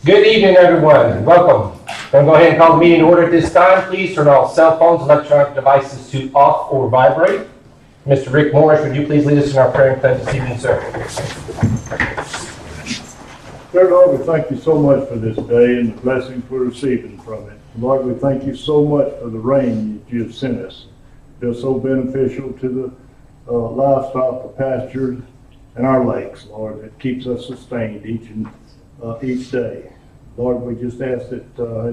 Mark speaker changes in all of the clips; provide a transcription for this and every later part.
Speaker 1: Good evening, everyone. Welcome. I'm going to go ahead and call the meeting to order at this time. Please turn all cell phones, electronic devices to off or vibrate. Mr. Rick Morris, would you please lead us in our prayer and pledge this evening, sir?
Speaker 2: Dear Lord, we thank you so much for this day and the blessings we're receiving from it. Lord, we thank you so much for the rain that you have sent us. They're so beneficial to the livestock, the pastures, and our lakes, Lord. It keeps us sustained each day. Lord, we just ask that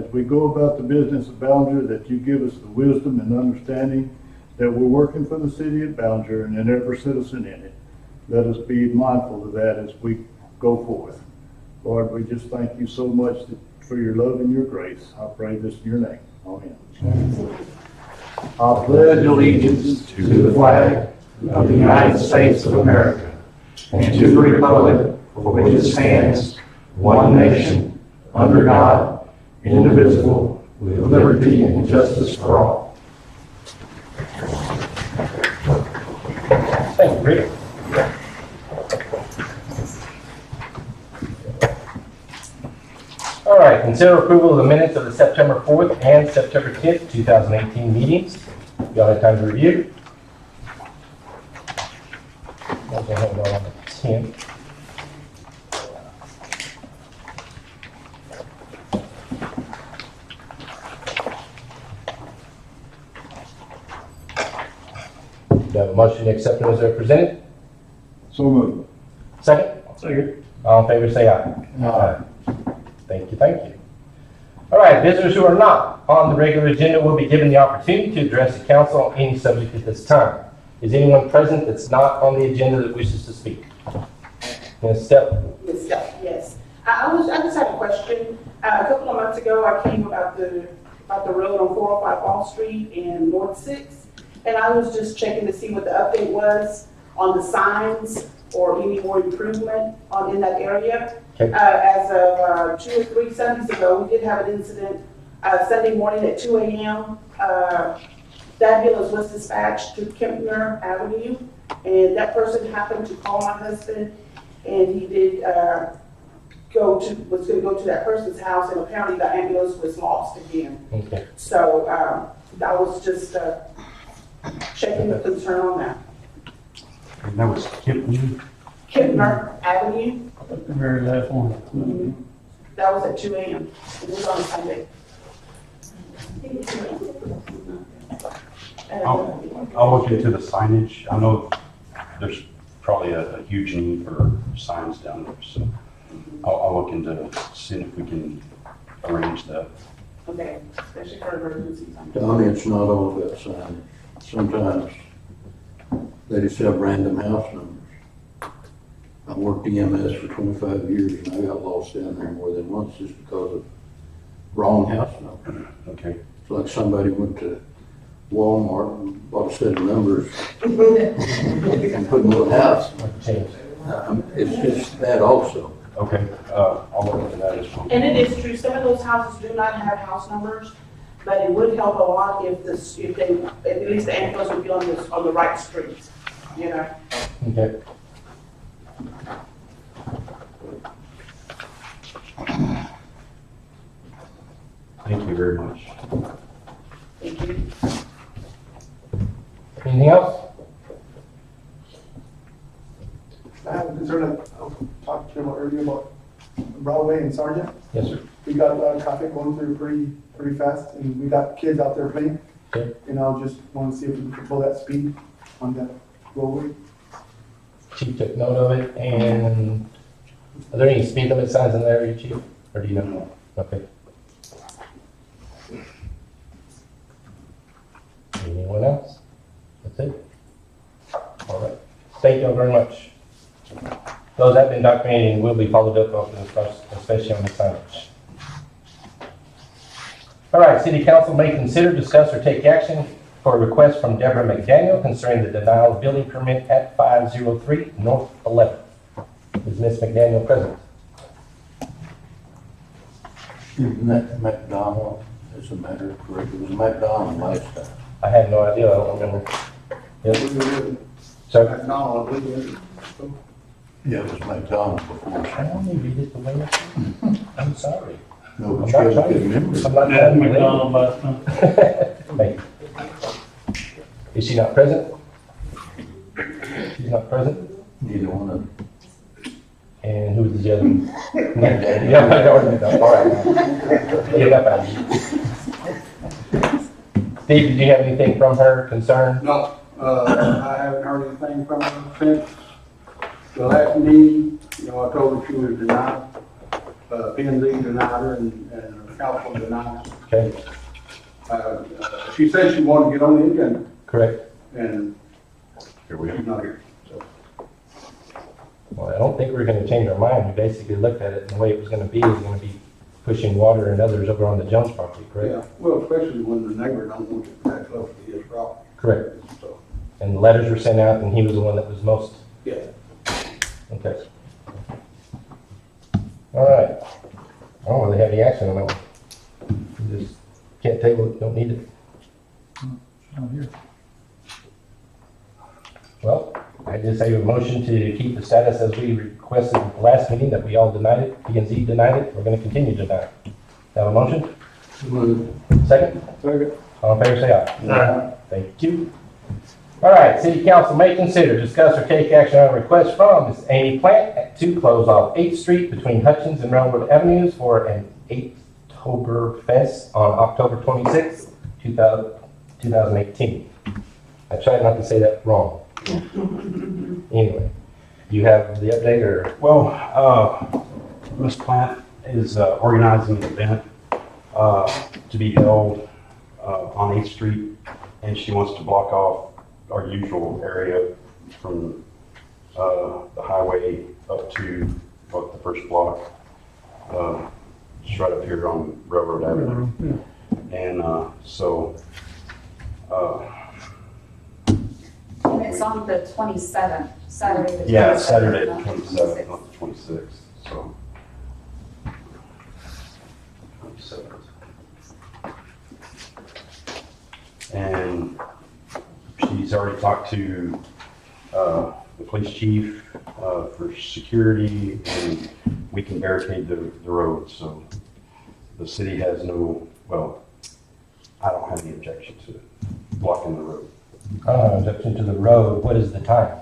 Speaker 2: as we go about the business of Ballinger, that you give us the wisdom and understanding that we're working for the city of Ballinger and in every citizen in it. Let us be mindful of that as we go forth. Lord, we just thank you so much for your love and your grace. I pray this in your name. Amen.
Speaker 3: I pledge allegiance to the flag of the United States of America and to the republic for which it stands, one nation, under God, indivisible, with liberty and justice for all.
Speaker 1: Thank you, Rick. All right, consider approval of the minutes of the September 4th and September 10th, 2018 meetings. Y'all have time to review. We'll go ahead and go on the 10th. Do you have a motion to accept them as they're presented?
Speaker 2: So moved.
Speaker 1: Second?
Speaker 2: Second.
Speaker 1: All in favor, say aye. Aye. Thank you, thank you. All right, visitors who are not on the regular agenda will be given the opportunity to address the council on any subject at this time. Is anyone present that's not on the agenda that wishes to speak? Ms. Sept?
Speaker 4: Ms. Sept, yes. I just had a question. A couple of months ago, I came about the road on 405 Wall Street and North 6, and I was just checking to see what the update was on the signs or any more improvement in that area.
Speaker 1: Okay.
Speaker 4: As of 2 or 3 Sundays ago, we did have an incident Sunday morning at 2 a.m. That ambulance was dispatched to Kempner Avenue, and that person happened to call my husband, and he did was going to go to that person's house, and apparently the ambulance was lost again.
Speaker 1: Okay.
Speaker 4: So I was just checking the concern on that.
Speaker 3: And that was
Speaker 4: Kempner Avenue.
Speaker 3: the very last one.
Speaker 4: Mm-hmm. That was at 2 a.m. It was on Sunday.
Speaker 5: I'll look into the signage. I know there's probably a huge need for signs down there, so I'll look into seeing if we can arrange that.
Speaker 4: Okay, especially for emergencies.
Speaker 6: Donnie, it's not all about signage. Sometimes they just have random house numbers. I worked EMS for 25 years and I got lost down there more than once just because of wrong house numbers.
Speaker 5: Okay.
Speaker 6: It's like somebody went to Walmart and bought a set of numbers and put them in a house.
Speaker 1: Change.
Speaker 6: It's just that also.
Speaker 5: Okay. I'll look into that as well.
Speaker 4: And it is true, some of those houses do not have house numbers, but it would help a lot if at least the ambulance would be on the right street, you know?
Speaker 1: Okay.
Speaker 5: Thank you very much.
Speaker 4: Thank you.
Speaker 1: Anything else?
Speaker 7: I have a concern, I talked to you about earlier about Broadway and Sargent.
Speaker 1: Yes, sir.
Speaker 7: We got a lot of traffic going through pretty fast, and we got kids out there playing.
Speaker 1: Okay.
Speaker 7: And I just want to see if we can control that speed on that roadway.
Speaker 1: Chief took note of it, and are there any speed limit signs in the area, Chief? Or do you know? Okay. Anyone else? That's it? All right. Thank you all very much. Those have been documented and will be followed up, especially on the signage. All right, City Council may consider, discuss, or take action for a request from Deborah McDonald concerning the denial of building permit at 503 North 11th. Is Ms. McDaniel present?
Speaker 6: McDonald, as a matter of correct, it was McDonald last time.
Speaker 1: I have no idea. I don't remember. Yes. Sir?
Speaker 6: Yeah, it was McDonald before.
Speaker 1: I only read it the way it's. I'm sorry.
Speaker 6: No,
Speaker 1: I'm
Speaker 6: but
Speaker 1: not
Speaker 6: you
Speaker 1: trying
Speaker 6: couldn't
Speaker 1: to.
Speaker 6: remember.
Speaker 1: I'm not trying to be late. Wait. Is she not present? She's not present?
Speaker 6: Neither one of them.
Speaker 1: And who was the other one? Yeah, I know. All right. Get up out of here. Steve, did you have anything from her concern?
Speaker 8: No, I haven't heard anything from her since the last meeting. You know, I told her she was denied. P and Z denied her and the council denied her.
Speaker 1: Okay,
Speaker 8: She said she wanted to get on the agenda
Speaker 1: correct.
Speaker 8: and
Speaker 5: Here we
Speaker 8: she's
Speaker 5: go.
Speaker 8: not here. So,
Speaker 1: Well, I don't think we're gonna change our mind. We basically looked at it, and the way it was gonna be is gonna be pushing water and others over on the Jones property, correct?
Speaker 8: yeah, well, especially when the neighbor don't want it that close to his property.
Speaker 1: Correct.
Speaker 8: So,
Speaker 1: And the letters were sent out, and he was the one that was most,
Speaker 8: yeah.
Speaker 1: okay. All right. I don't really have any action on that one. You just can't table it, don't need it. Well, I just have a motion to keep the status as we requested at the last meeting, that we all denied it, P and Z denied it, we're gonna continue to deny it. Have a motion? Second?
Speaker 2: Second.
Speaker 1: All in favor, say aye. Thank you. All right, city council may consider, discuss, or take action on a request from Ms. Aimee Plant to close off 8th Street between Hutchings and Railroad Avenues for an 8tober Fest on October 26th, 2018. I tried not to say that wrong. Anyway, you have the update, or?
Speaker 5: Well, Ms. Plant is organizing an event to be held on 8th Street, and she wants to block off our usual area from the highway up to the first block, just right up here on Railroad Avenue. And
Speaker 9: And it's on the 27th, Saturday the 27th.
Speaker 5: yeah, Saturday the
Speaker 9: not
Speaker 5: 27th, not the 26th, so. 27th. And she's already talked to the police chief for security, and we can barricade the road, so the city has no, well, I don't have any objection to it, blocking the road.
Speaker 1: Objection to the road, what is the time?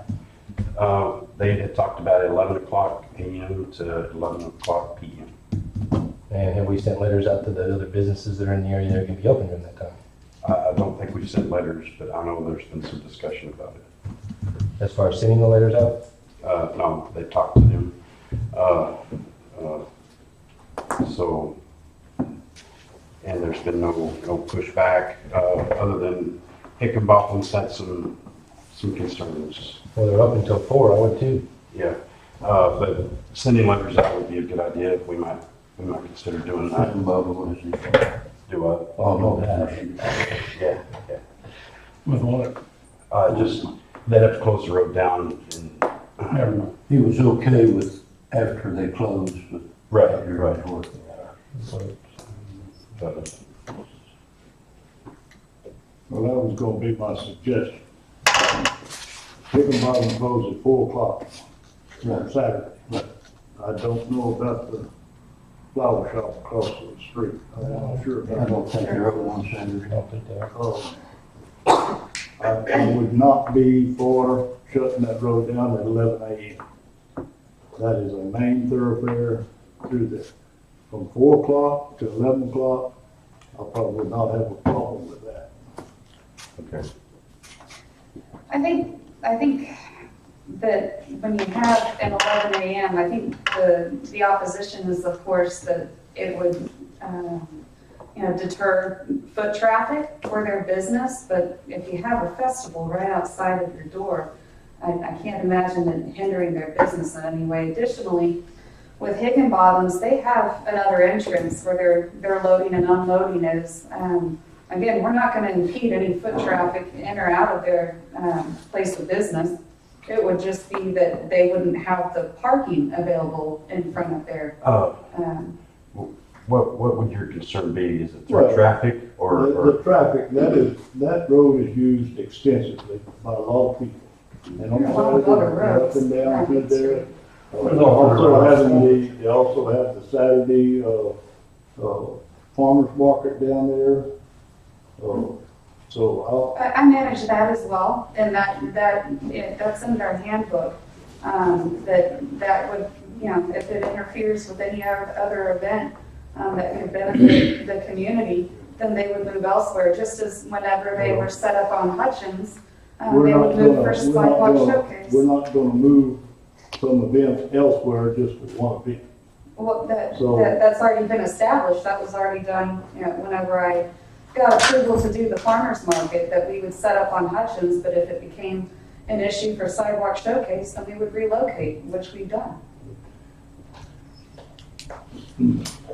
Speaker 5: They had talked about 11 o'clock a.m. to 11 o'clock p.m.
Speaker 1: And have we sent letters out to the other businesses that are in the area that can be open during that time?
Speaker 5: I don't think we've sent letters, but I know there's been some discussion about it.
Speaker 1: As far as sending the letters out?
Speaker 5: No, they talked to them. So, and there's been no pushback, other than Hickenbotham's had some concerns.
Speaker 1: Well, they're open until 4, I would too.
Speaker 5: Yeah, but sending letters out would be a good idea. We might consider doing that.
Speaker 6: And Bubba, what is he?
Speaker 5: Do a,
Speaker 6: Oh, no.
Speaker 5: yeah.
Speaker 2: With what?
Speaker 5: Just let us close the road down and,
Speaker 6: He was okay with after they closed, but.
Speaker 5: right. But,
Speaker 2: Well, that was gonna be my suggestion. Hickenbottom closed at 4 o'clock on Saturday. I don't know about the flower shop across the street. I'm not sure
Speaker 6: I
Speaker 2: about
Speaker 6: don't think they're open on
Speaker 1: I
Speaker 6: Saturday.
Speaker 1: don't think they are.
Speaker 2: I would not be for shutting that road down at 11 a.m. That is a main thoroughfare through there. From 4 o'clock to 11 o'clock, I probably would not have a problem with that.
Speaker 5: okay.
Speaker 9: I think that when you have an 11 a.m., I think the opposition is, of course, that it would, deter foot traffic for their business. But if you have a festival right outside of your door, I can't imagine it hindering their business in any way. Additionally, with Higginbotham's, they have another entrance where their loading and unloading is. Again, we're not going to impede any foot traffic in or out of their place of business. It would just be that they wouldn't have the parking available in front of their.
Speaker 5: What would your concern be? Is it
Speaker 2: Well,
Speaker 5: through traffic or?
Speaker 2: The traffic, that road is used extensively by a lot of people. And on
Speaker 9: A lot of
Speaker 2: Saturday,
Speaker 9: other roads.
Speaker 2: up and down through there, They also have the Saturday, farmer's market down there. So
Speaker 9: I manage that as well, and that's in their handbook. That would, if it interferes with any other event that could benefit the community, then they would move elsewhere, just as whenever they were set up on Hutchings, they would move for sidewalk showcase.
Speaker 2: we're not gonna move some events elsewhere just for one event.
Speaker 9: Well,
Speaker 2: So-
Speaker 9: that's already been established, that was already done, whenever I got approval to do the farmer's market, that we would set up on Hutchins, but if it became an issue for sidewalk showcase, then we would relocate, which we've done.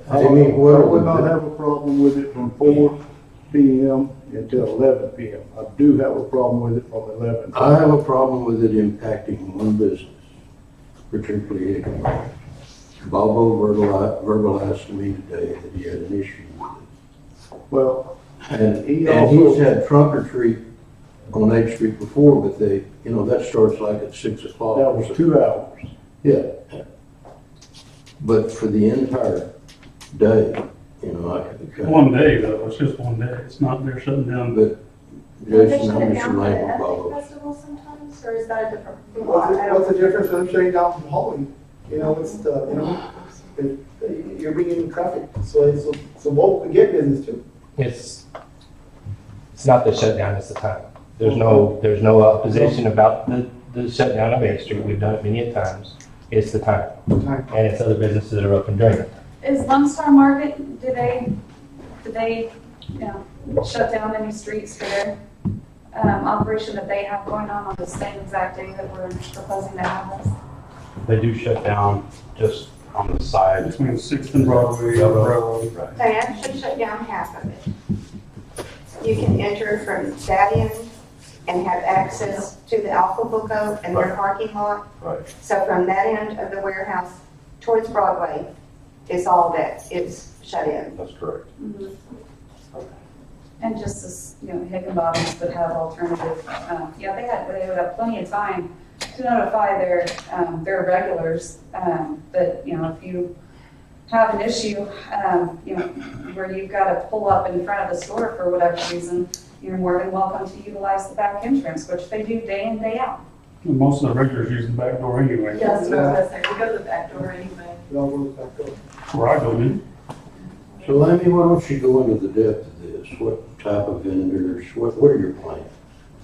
Speaker 2: I would not have a problem with it from 4 PM until 11 PM. I do have a problem with it from 11.
Speaker 6: I have a problem with it impacting one business, particularly Hickenlooper. Bobo verbalized to me today that he had an issue with it.
Speaker 2: Well,
Speaker 6: And
Speaker 2: He
Speaker 6: he's
Speaker 2: also-
Speaker 6: had trunk or treat on 8th Street before, but that starts like at 6 o'clock.
Speaker 2: that was 2 hours.
Speaker 6: Yeah. But for the entire day, I could.
Speaker 10: One day though, it's just one day, it's not, they're shutting down.
Speaker 6: But
Speaker 11: They
Speaker 6: Jason,
Speaker 11: shut
Speaker 6: I'm
Speaker 11: it
Speaker 6: just
Speaker 11: down for the
Speaker 6: reminded
Speaker 11: ethnic
Speaker 6: Bobo.
Speaker 11: festival sometimes, or is that a different?
Speaker 7: What's the difference from shutting down from Halloween? It's you're bringing in traffic, so what we get business too.
Speaker 1: It's not the shutdown, it's the time. There's no opposition about the shutdown of 8th Street. We've done it many a times. It's the time. And it's other businesses that are open during it.
Speaker 9: Is Lone Star Market, do they shut down any streets for their operation that they have going on the same exact day that we're proposing to have this?
Speaker 5: They do shut down just on the side.
Speaker 10: Between 6th and Broadway, Railroad.
Speaker 11: They actually shut down half of it. You can enter from that end and have access to the Alpha Boco and their parking lot.
Speaker 5: Right.
Speaker 11: So from that end of the warehouse towards Broadway, is all that is shut in.
Speaker 5: That's correct.
Speaker 9: And just as, Higginbottoms would have alternative, they would have plenty of time to notify their regulars, that, if you have an issue, where you've got to pull up in front of the store for whatever reason, you're more than welcome to utilize the back entrance, which they do day in, day out.
Speaker 10: And most of the regulars use the back door anyway.
Speaker 11: Yes, we go to the back door anyway.
Speaker 7: No, we're back up.
Speaker 10: Where I go in.
Speaker 6: So Aimee, why don't you go into the depth of this? What type of vendors, what are your plans?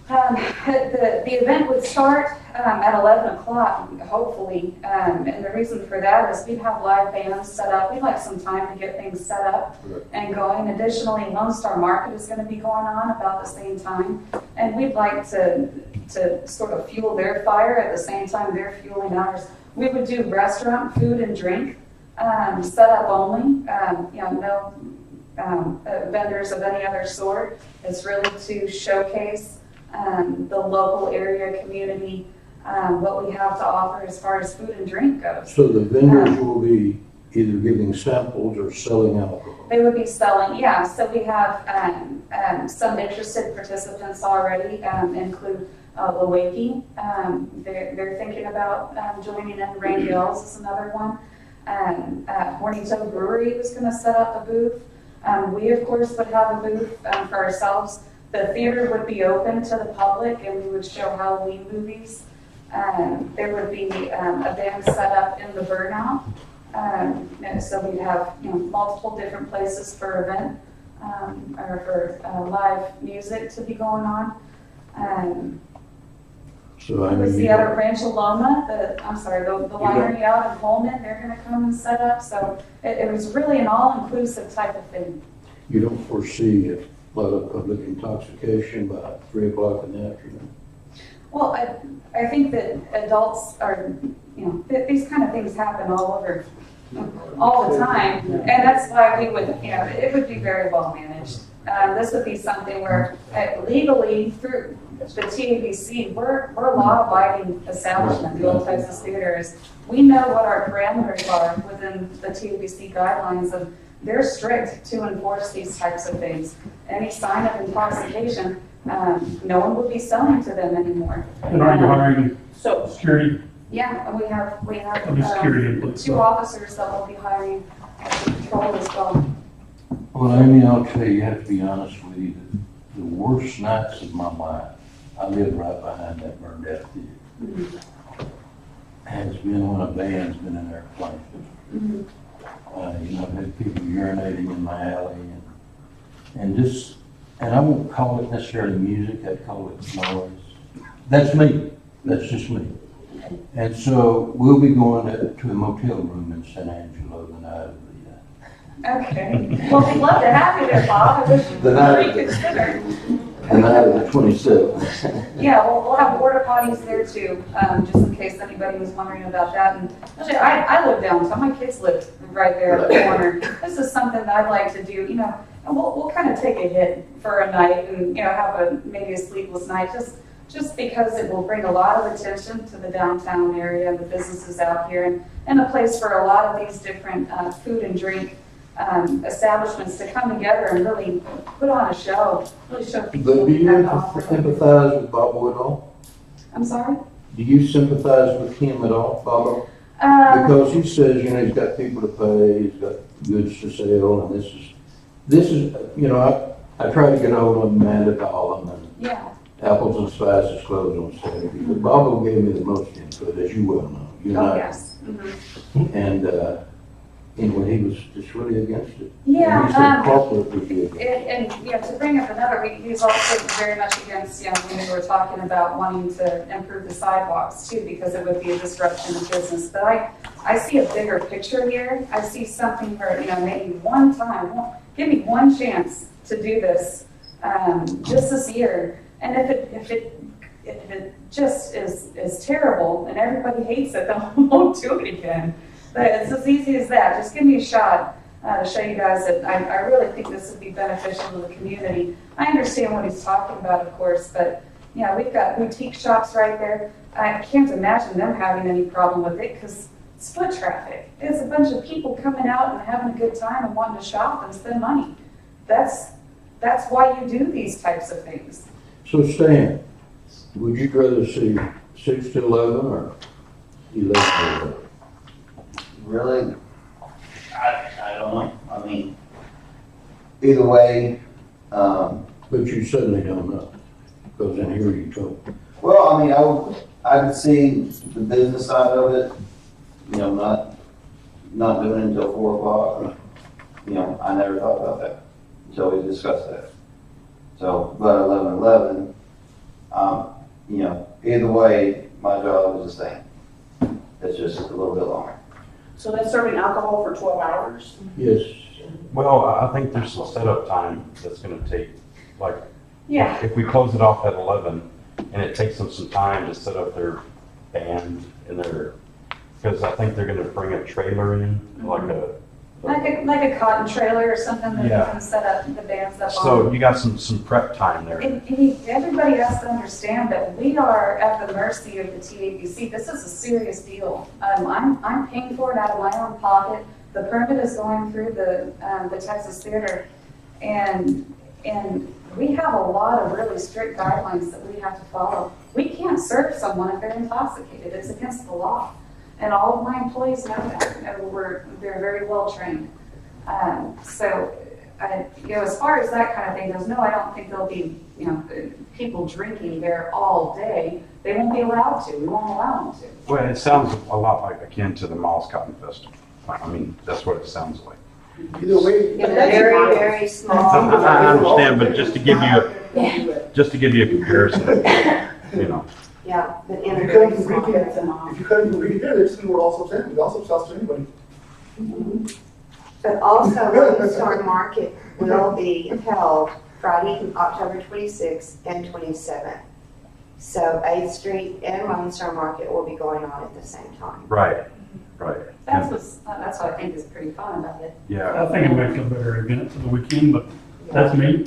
Speaker 9: The event would start at 11 o'clock, hopefully, and the reason for that is we'd have live bands set up. We'd like some time to get things set up and going. Additionally, Lone Star Market is going to be going on about the same time, and we'd like to sort of fuel their fire at the same time they're fueling ours. We would do restaurant, food, and drink set up only. No vendors of any other sort. It's really to showcase the local area community, what we have to offer as far as food and drink goes.
Speaker 6: So the vendors will be either giving samples or selling alcohol?
Speaker 9: They would be selling, yeah. So we have some interested participants already, include Lewicki. They're thinking about joining in. Rain Hills is another one. Horny Toe Brewery was going to set up a booth. We, of course, would have a booth for ourselves. The theater would be open to the public, and we would show Halloween movies. There would be a band set up in the Burnout. And so we'd have multiple different places for event or for live music to be going on.
Speaker 6: So I
Speaker 9: It was
Speaker 6: mean,
Speaker 9: the other Rancho Loma, the winery out in Pullman, they're gonna come and set up, so it was really an all-inclusive type of thing.
Speaker 6: you don't foresee a lot of public intoxication by 3 o'clock in the afternoon?
Speaker 9: Well, I think that adults are, these kind of things happen all over, all the time, and that's why we would, it would be very well managed. This would be something where legally through the TABC, we're law-abiding establishment. The Old Texas Theater is, we know what our parameters are within the TABC guidelines, and they're strict to enforce these types of things. Any sign of intoxication, no one would be selling to them anymore.
Speaker 10: And are you hiring
Speaker 4: So
Speaker 10: security?
Speaker 9: Yeah, and we have
Speaker 10: I'll be security in place.
Speaker 9: two officers that will be hiring to patrol as well.
Speaker 6: Well, Amy, I'll tell you, you have to be honest with you, the worst nights of my life, I live right behind that burned out theater, has been when a band's been in there playing. You know, I've had people urinating in my alley and I won't call it necessarily music, I'd call it noise. That's me, that's just me. And so we'll be going to a motel room in San Angelo the night of
Speaker 9: Okay, well, we'd love to have you there, Bob. I wish you'd
Speaker 6: The night-
Speaker 9: reconsider.
Speaker 6: the night of the 27th.
Speaker 9: Yeah, we'll have porta potties there too, just in case anybody was wondering about that. And actually, I live downtown, my kids live right there at the corner. This is something that I'd like to do, you know, and we'll kind of take a hit for a night and, you know, have maybe a sleepless night, just because it will bring a lot of attention to the downtown area, the businesses out here, and a place for a lot of these different food and drink establishments to come together and really put on a show, really show people
Speaker 6: But do
Speaker 9: what we
Speaker 6: you
Speaker 9: have to offer.
Speaker 6: empathize with Bobo at all?
Speaker 9: I'm sorry?
Speaker 6: Do you sympathize with him at all, Bobo? Because he says, you know, he's got people to pay, he's got goods to sell, and this is, you know, I tried to get hold of Amanda to call him, and
Speaker 9: Yeah,
Speaker 6: Apples and Spices closed on Saturday, but Bobo gave me the most input, as you well know. You and
Speaker 9: oh,
Speaker 6: I-
Speaker 9: yes. Mhm.
Speaker 6: And, anyway, he was just really against it.
Speaker 9: Yeah,
Speaker 6: And he said corporate would be against it.
Speaker 9: And, you know, to bring up another, he's also very much against, you know, when we were talking about wanting to improve the sidewalks too, because it would be a disruption of business. But I see a bigger picture here. I see something where, you know, maybe one time, give me one chance to do this, just this year. And if it just is terrible and everybody hates it, then I won't do it again. But it's as easy as that. Just give me a shot to show you guys that I really think this would be beneficial to the community. I understand what he's talking about, of course, but you know, we've got boutique shops right there. I can't imagine them having any problem with it because it's foot traffic. It's a bunch of people coming out and having a good time and wanting to shop and spend money. That's why you do these types of things.
Speaker 6: So Stan, would you rather see 6 to 11 or 11 to 11?
Speaker 12: Really, I don't know. I mean, either way,
Speaker 6: But you certainly don't know, because in here you told.
Speaker 12: well, I mean, I could see the business side of it, you know, not doing it until 4 o'clock. You know, I never thought about that until we discussed that. So, but 11, you know, either way, my job is the same. It's just a little bit longer.
Speaker 4: So they're serving alcohol for 12 hours?
Speaker 6: Yes.
Speaker 5: Well, I think there's some setup time that's gonna take, like,
Speaker 9: Yeah.
Speaker 5: if we close it off at 11, and it takes them some time to set up their band and because I think they're gonna bring a trailer in, like
Speaker 9: Like a cotton trailer or something that you
Speaker 5: Yeah.
Speaker 9: can set up the bands up on.
Speaker 5: so you got some prep time there.
Speaker 9: And everybody has to understand that we are at the mercy of the TABC. This is a serious deal. I'm paying for it out of my own pocket. The permit is going through the Texas Theater. And we have a lot of really strict guidelines that we have to follow. We can't serve someone if they're intoxicated. It's against the law. And all of my employees know that. They're very well trained. So, you know, as far as that kind of thing goes, no, I don't think there'll be, you know, people drinking there all day. They won't be allowed to. We won't allow them to.
Speaker 5: Well, it sounds a lot like akin to the Miles Cotton Festival. I mean, that's what it sounds like.
Speaker 7: Either way.
Speaker 11: In a very, very small.
Speaker 5: I understand, but just to give you a comparison, you know.
Speaker 11: Yeah, but in
Speaker 7: If
Speaker 11: a
Speaker 7: you
Speaker 11: very
Speaker 7: couldn't
Speaker 11: small.
Speaker 7: read it, if you couldn't read it, they're just gonna also send, we also sell to anybody.
Speaker 11: But also, Lone Star Market will be held Friday, October 26th and 27th. So 8th Street and Lone Star Market will be going on at the same time.
Speaker 5: Right.
Speaker 9: That's what I think is pretty fun about it.
Speaker 5: Yeah.
Speaker 10: I think it makes a better event for the weekend, but that's me.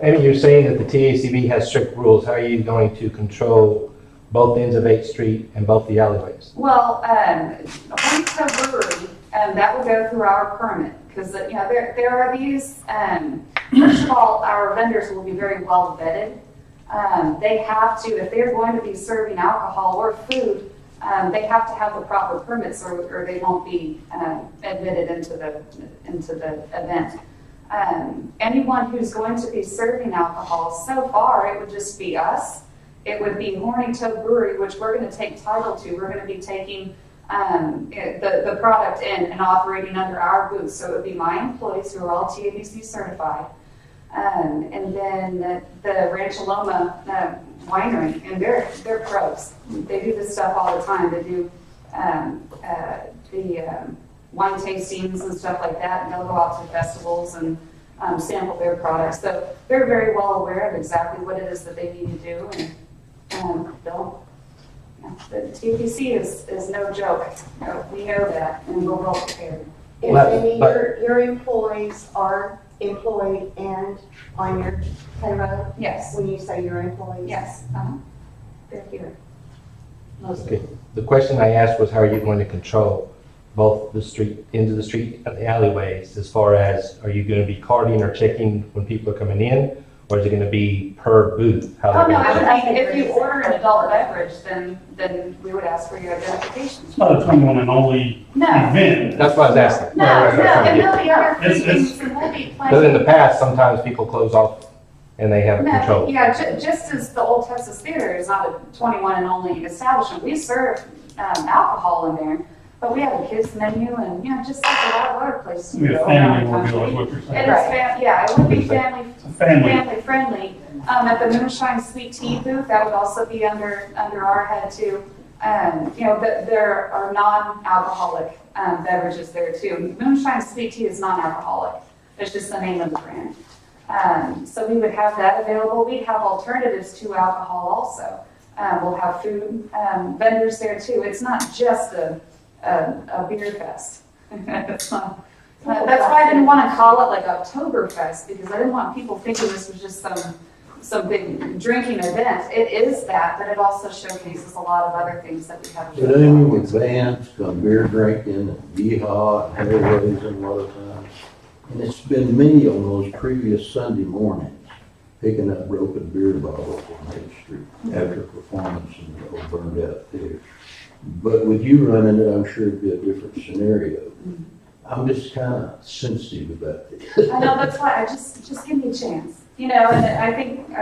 Speaker 1: Amy, you're saying that the TACB has strict rules. How are you going to control both ends of 8th Street and both the alleyways?
Speaker 9: Well, according to the brewery, that will go through our permit, because, you know, there are these, first of all, our vendors will be very well vetted. They have to, if they're going to be serving alcohol or food, they have to have the proper permits or they won't be admitted into the event. Anyone who's going to be serving alcohol, so far, it would just be us. It would be Horny Toe Brewery, which we're going to take title to. We're going to be taking the product in and operating under our booth. So it would be my employees who are all TABC certified. And then the Rancho Loma winery, and they're pros. They do this stuff all the time. They do the wine tastings and stuff like that, and they'll go out to festivals and sample their products. So they're very well aware of exactly what it is that they need to do, and they'll. The TPC is no joke. We know that, and we're well prepared.
Speaker 11: And Amy, your employees are employed and on your payroll?
Speaker 9: Yes.
Speaker 11: When you say your employees?
Speaker 9: Yes. They're here.
Speaker 1: Okay. The question I asked was, how are you going to control both the street, into the street and the alleyways, as far as, are you going to be carding or checking when people are coming in? Or is it going to be per booth? How
Speaker 9: Oh, no,
Speaker 1: they're
Speaker 9: I mean, if you order an adult beverage, then we would ask for your identification.
Speaker 10: It's not a 21 and only
Speaker 9: No.
Speaker 10: event.
Speaker 1: That's what I was asking.
Speaker 9: No, and there'll be other
Speaker 10: It's-
Speaker 9: things, and we'll be
Speaker 1: Because in
Speaker 9: planning.
Speaker 1: the past, sometimes people close off and they have
Speaker 9: No,
Speaker 1: control.
Speaker 9: yeah, just as the Old Texas Theater is not a 21 and only establishment, we serve alcohol in there, but we have a kids menu and, just like a lot of other places.
Speaker 10: It'll be a
Speaker 9: go
Speaker 10: family
Speaker 9: around the
Speaker 10: ordeal, is
Speaker 9: country.
Speaker 10: what you're
Speaker 9: It
Speaker 10: saying.
Speaker 9: is, yeah, it would be family
Speaker 10: It's a family.
Speaker 9: family friendly. At the Moonshine Sweet Tea booth, that would also be under our head too. But there are non-alcoholic beverages there too. Moonshine Sweet Tea is non-alcoholic. It's just the name of the brand. So we would have that available. We'd have alternatives to alcohol also. We'll have food vendors there too. It's not just a beer fest. It's not. That's why I didn't want to call it like Oktoberfest, because I didn't want people thinking this was just some big drinking event. It is that, but it also showcases a lot of other things that we have.
Speaker 6: But Amy, with bands, come beer drinking, and yeehaw, and hay raising a lot of times. And it's been me on those previous Sunday mornings, picking up broken beer bottles on 8th Street after performance in the old burned out theater. But with you running it, I'm sure it'd be a different scenario. I'm just kind of sensitive about it.
Speaker 9: I know, that's why I just give me a chance. And I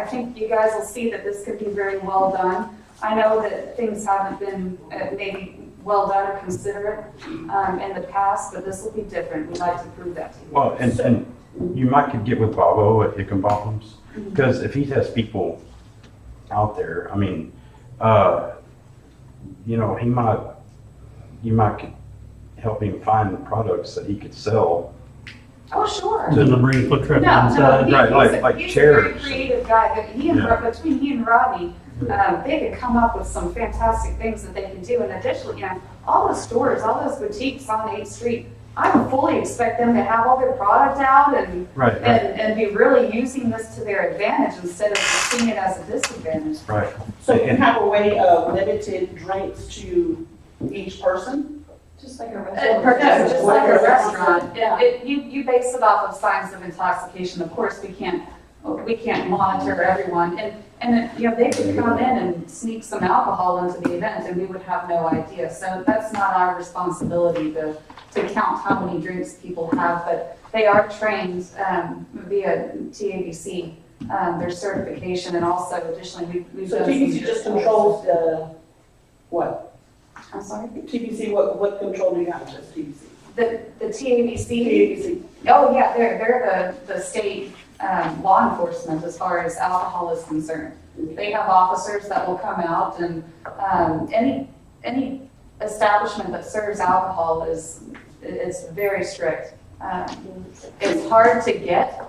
Speaker 9: think you guys will see that this could be very well done. I know that things haven't been maybe well done or considerate in the past, but this will be different. We'd like to prove that to you.
Speaker 5: Well, and you might could get with Bobo at Hickenbottom's, because if he has people out there, I mean, you might help him find products that he could sell.
Speaker 9: Oh, sure.
Speaker 10: Then the bring foot traffic
Speaker 9: No,
Speaker 10: inside.
Speaker 5: Right, like
Speaker 9: he's
Speaker 5: chairs.
Speaker 9: a very creative guy. Between he and Rodney, they could come up with some fantastic things that they can do. And additionally, all those stores, all those boutiques on 8th Street, I fully expect them to have all their product out and
Speaker 5: Right.
Speaker 9: and be really using this to their advantage instead of seeing it as a disadvantage.
Speaker 5: Right.
Speaker 4: So you have a way of limited drinks to each person?
Speaker 9: Just like a restaurant. Just like a restaurant. You base it off of signs of intoxication. Of course, we can't monitor everyone. And they could come in and sneak some alcohol into the event and we would have no idea. So that's not our responsibility to count how many drinks people have, but they are trained via TABC, their certification, and also additionally we've
Speaker 4: So
Speaker 9: done
Speaker 4: TBC
Speaker 9: some-
Speaker 4: just controls the, what?
Speaker 9: I'm sorry?
Speaker 4: TBC, what control do you have, just TBC?
Speaker 9: The TABC.
Speaker 4: TBC.
Speaker 9: Oh, yeah, they're the state law enforcement as far as alcohol is concerned. They have officers that will come out and any establishment that serves alcohol is very strict. It's hard to get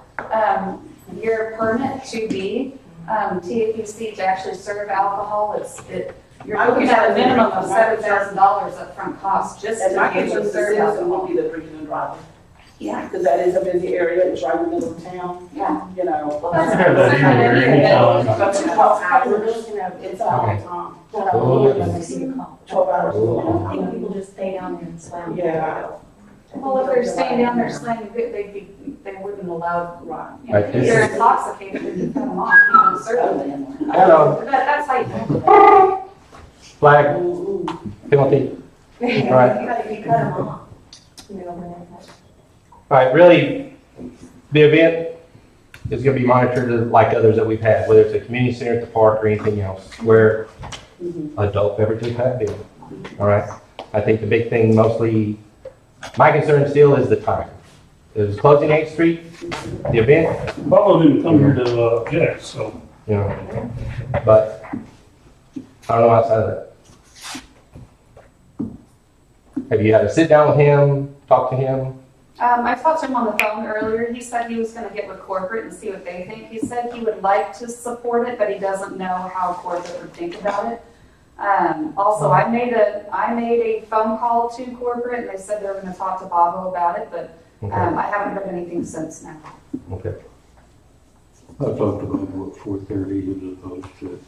Speaker 9: your permit to be TABC to actually serve alcohol. You're looking at a minimum of $7,000 upfront cost just to
Speaker 4: And my
Speaker 9: be able
Speaker 4: concern
Speaker 9: to
Speaker 4: is the
Speaker 9: serve
Speaker 4: citizen won't
Speaker 9: alcohol.
Speaker 4: be the drinking and driving,
Speaker 9: Yeah.
Speaker 4: because that is a busy area, it's right in the middle of town,
Speaker 9: Yeah.
Speaker 10: You
Speaker 9: Well,
Speaker 10: can have that anywhere, anytime.
Speaker 4: But 12 hours, it's all the time. 12 hours.
Speaker 13: People just stay down there and slam.
Speaker 4: Yeah.
Speaker 9: Well, if they're staying down there slamming, they wouldn't allow,
Speaker 1: Right.
Speaker 9: if they're intoxicated, then you cut them off, certainly.
Speaker 1: Hello.
Speaker 9: That's how you do it.
Speaker 1: Flag, penalty. All right.
Speaker 11: You cut them off. You know,
Speaker 1: All right, really, the event is gonna be monitored like others that we've had, whether it's a community center, at the park, or anything else, where adult beverages have been. All right, I think the big thing mostly, my concern still is the time. It was closing 8th Street, the event,
Speaker 10: Bubba didn't come here to object, so.
Speaker 1: you know, but I don't know outside of that. Have you had a sit down with him, talk to him?
Speaker 9: I talked to him on the phone earlier. He said he was gonna get with corporate and see what they think. He said he would like to support it, but he doesn't know how corporate would think about it. Also, I made a phone call to corporate, and they said they were gonna talk to Bobo about it, but, I haven't heard anything since now.
Speaker 1: Okay.
Speaker 6: I talked to him at 4:30 as opposed to.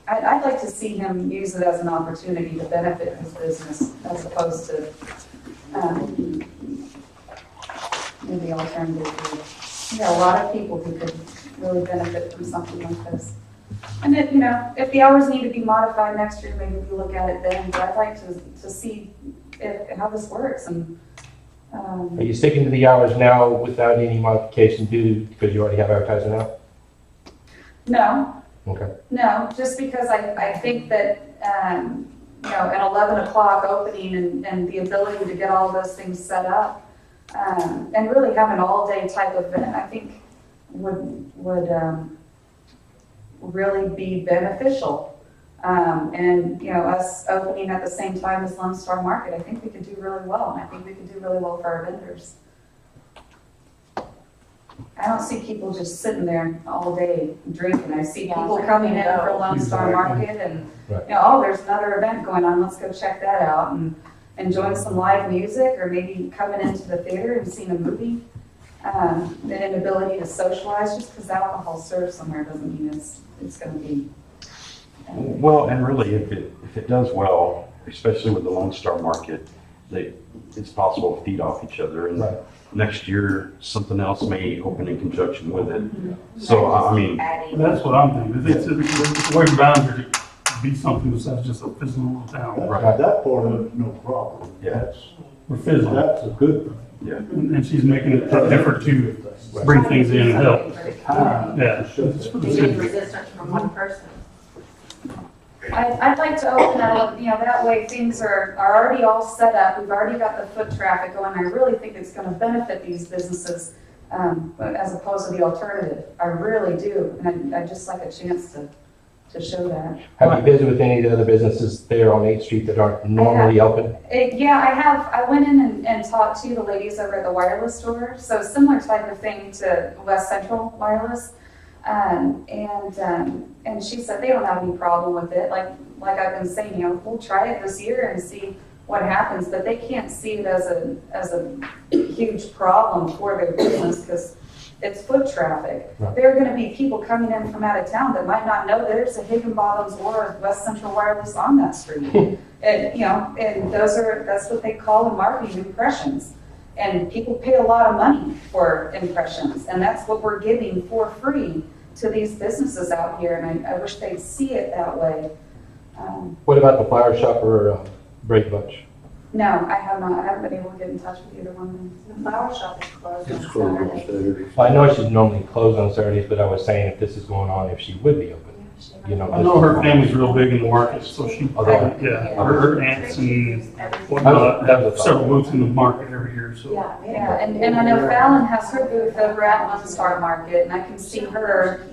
Speaker 9: I'd like to see him use it as an opportunity to benefit his business as opposed to, maybe alternative. You know, a lot of people who could really benefit from something like this. And if, you know, if the hours need to be modified next year, maybe we look at it then, but I'd like to see how this works and,
Speaker 1: Are you sticking to the hours now without any modification due, because you already have advertising out?
Speaker 9: no.
Speaker 1: Okay.
Speaker 9: No, just because I think that, you know, an 11 o'clock opening and the ability to get all those things set up, and really have an all-day type event, I think would really be beneficial. And, you know, us opening at the same time as Lone Star Market, I think we could do really well, and I think we could do really well for our vendors. I don't see people just sitting there all day drinking. I see people coming in for Lone Star Market and, you know, oh, there's another event going on, let's go check that out and enjoying some live music or maybe coming into the theater and seeing a movie. The inability to socialize, just because alcohol served somewhere doesn't mean it's going to be.
Speaker 5: Well, and really, if it does well, especially with the Lone Star Market, it's possible to feed off each other. And
Speaker 1: Right.
Speaker 5: next year, something else may open in conjunction with it. So, I mean,
Speaker 10: That's what I'm thinking. It's way bound to be something besides just a physical town.
Speaker 5: Right.
Speaker 2: That part of it's no problem.
Speaker 5: Yeah.
Speaker 10: We're physical.
Speaker 2: That's a good thing.
Speaker 5: yeah.
Speaker 10: And she's making an effort to bring things in and help. Yeah. It's for the
Speaker 11: You need
Speaker 10: city.
Speaker 11: resistance from one person.
Speaker 9: I'd like to open it up, you know, that way things are already all set up. We've already got the foot traffic going. I really think it's going to benefit these businesses as opposed to the alternative. I really do. And I'd just like a chance to show that.
Speaker 1: Have you visited with any of the other businesses there on 8th Street that aren't normally open?
Speaker 9: Yeah, I have. I went in and talked to the ladies over at the wireless store. So similar type of thing to West Central Wireless. And she said they don't have any problem with it. Like I've been saying, you know, we'll try it this year and see what happens. But they can't see it as a huge problem for their business because it's foot traffic.
Speaker 1: Right.
Speaker 9: There are going to be people coming in from out of town that might not know there's a Higginbotham's or a West Central Wireless on that street. And you know, and that's what they call in marketing impressions. And people pay a lot of money for impressions, and that's what we're giving for free to these businesses out here, and I wish they'd see it that way.
Speaker 1: What about the flower shop or Brady Bunch?
Speaker 9: No, I have not. I haven't been able to get in touch with either one of them.
Speaker 11: The flower shop is closed
Speaker 6: It's
Speaker 11: on
Speaker 6: closed on
Speaker 11: Saturday.
Speaker 6: Saturdays.
Speaker 1: Well, I know she's normally closed on Saturdays, but I was saying if this is going on, if she would be open. You know,
Speaker 10: I know her family's real big in the market, so she, yeah, her aunts and whatnot have several booths in the market every year, so.
Speaker 9: Yeah, and I know Fallon has her booth over at Lone Star Market, and I can see her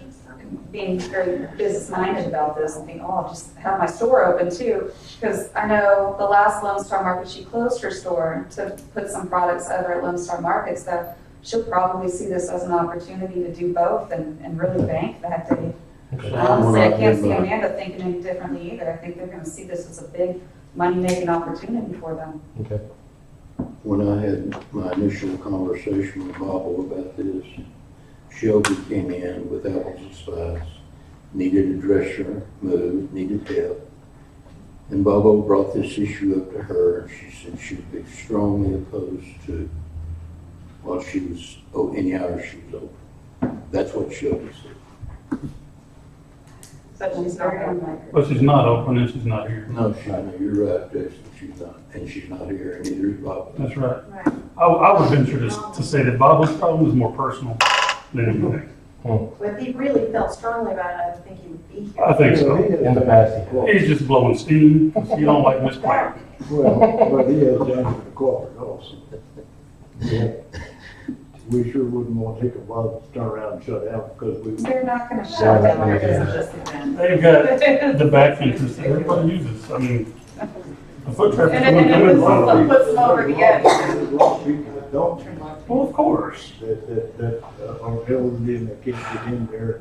Speaker 9: being very business-minded about this and think, oh, I'll just have my store open too. Because I know the last Lone Star Market, she closed her store to put some products over at Lone Star Market, so she'll probably see this as an opportunity to do both and really bank that day. Honestly, I can't see Amanda thinking any differently either. I think they're gonna see this as a big money-making opportunity for them.
Speaker 1: Okay.
Speaker 6: When I had my initial conversation with Bobo about this, Shelby came in with apples and spice, needed a dresser, moved, needed help. And Bobo brought this issue up to her, and she said she would be strongly opposed to while she was, any hours she was open. That's what showed us.
Speaker 4: So she's not gonna
Speaker 10: But she's not open and she's not here.
Speaker 6: No, she's not, you're right, Jason, she's not, and she's not here, and neither is Bob.
Speaker 10: That's right.
Speaker 9: Right.
Speaker 10: I would venture to say that Bob's problem is more personal than anything.
Speaker 13: But if he really felt strongly about it, I would think he would be here.
Speaker 10: I think so.
Speaker 1: In the past, he
Speaker 10: He's just blowing steam because you don't like Miss Plant.
Speaker 2: Well, but he has done for the corporate also. We sure wouldn't want to take a while to turn around and shut down because we.
Speaker 9: They're not gonna shut down their business.
Speaker 10: They've got the back fences that everybody uses. I mean, the foot traffic.
Speaker 9: And puts them over the edge.
Speaker 2: There's a lot of people that don't,
Speaker 10: Well, of course.
Speaker 2: that are elderly and they can't get in there.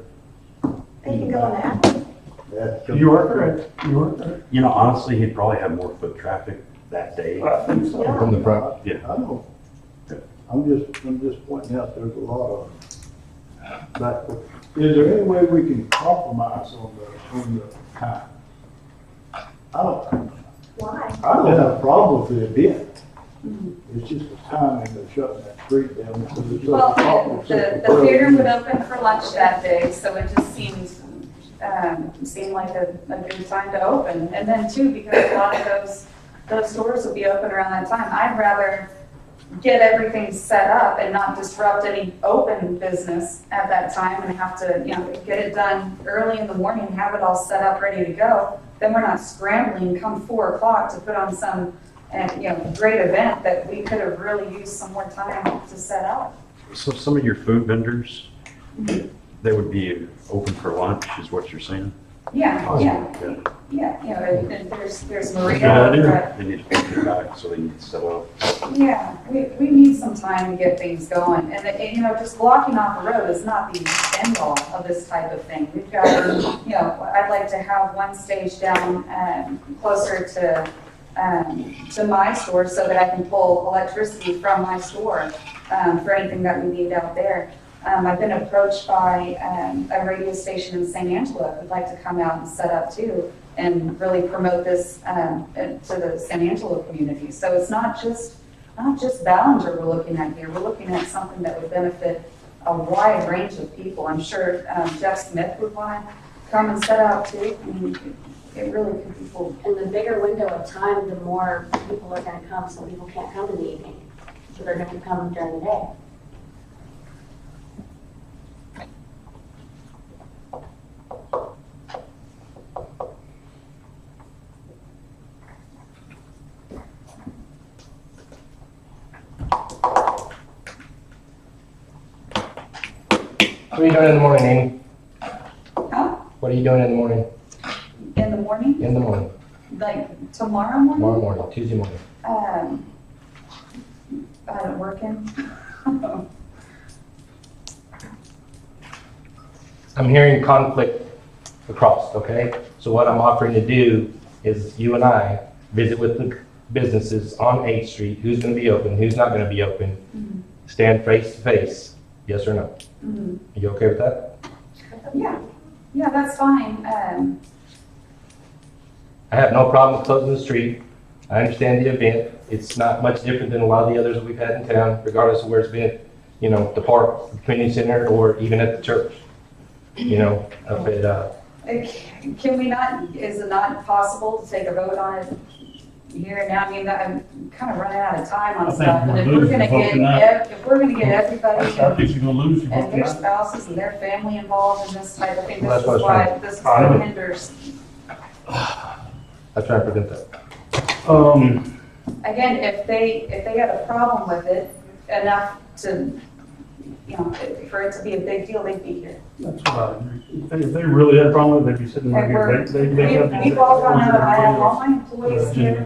Speaker 13: They can go now.
Speaker 10: You are correct. You are correct.
Speaker 5: You know, honestly, he'd probably have more foot traffic that day.
Speaker 10: I think so.
Speaker 13: Yeah.
Speaker 1: From the front.
Speaker 5: Yeah.
Speaker 2: I know. I'm just pointing out there's a lot of, but is there any way we can compromise on the time?
Speaker 13: Why?
Speaker 2: I don't have a problem with the event. It's just the timing of shutting that street down because it's.
Speaker 9: Well, the theater would open for lunch that day, so it just seemed like a good time to open. And then too, because a lot of those stores will be open around that time, I'd rather get everything set up and not disrupt any open business at that time and have to, get it done early in the morning, have it all set up, ready to go. Then we're not scrambling come 4 o'clock to put on some, great event that we could have really used some more time to set up.
Speaker 5: So some of your food vendors, they would be open for lunch, is what you're saying?
Speaker 9: Yeah. And there's Maria.
Speaker 5: They need to pick it back, so they need to set up.
Speaker 9: Yeah, we need some time to get things going. And just blocking off the road is not the end all of this type of thing. We've got, I'd like to have one stage down closer to my store so that I can pull electricity from my store for anything that we need out there. I've been approached by a radio station in St. Angelo who'd like to come out and set up too and really promote this to the St. Angelo community. So it's not just Ballinger we're looking at here. We're looking at something that would benefit a wide range of people. I'm sure Jeff Smith would want to come and set up too. I mean, it really could be cool.
Speaker 13: And the bigger window of time, the more people are gonna come. Some people can't come in the evening, so they're gonna come during the day.
Speaker 1: What are you doing in the morning, Amy?
Speaker 9: Huh?
Speaker 1: What are you doing in the morning?
Speaker 9: In the morning,
Speaker 1: In the morning,
Speaker 9: like tomorrow morning.
Speaker 1: tomorrow morning, Tuesday morning.
Speaker 9: I'm working.
Speaker 1: I'm hearing conflict across, okay? So what I'm offering to do is you and I visit with the businesses on 8th Street, who's gonna be open, who's not gonna be open, stand face to face, yes or no?
Speaker 9: Mhm.
Speaker 1: Are you okay with that?
Speaker 9: Yeah, that's fine.
Speaker 1: I have no problem with closing the street. I understand the event. It's not much different than a lot of the others that we've had in town, regardless of where it's been, the park, the community center, or even at the church. Up at,
Speaker 9: Can we not, is it not possible to take a vote on it here and now? I mean, I'm kind of running out of time on
Speaker 10: I think
Speaker 9: stuff. And
Speaker 10: we're
Speaker 9: if we're
Speaker 10: losing
Speaker 9: gonna
Speaker 10: voting
Speaker 9: get, if we're gonna get everybody
Speaker 10: I think you're gonna lose your
Speaker 9: and
Speaker 10: vote
Speaker 9: their
Speaker 10: tonight.
Speaker 9: spouses and their family involved in this type of thing,
Speaker 1: Well,
Speaker 9: this
Speaker 1: that's
Speaker 9: is
Speaker 1: what I was
Speaker 9: why, this is
Speaker 10: I
Speaker 9: what
Speaker 10: know.
Speaker 9: hinders.
Speaker 1: I try to prevent that.
Speaker 9: Again, if they had a problem with it enough to, for it to be a big deal, they'd be here.
Speaker 10: That's what I agree. If they really had a problem with it, they'd be sitting right here.
Speaker 9: We've all gone out of, I have all my employees here,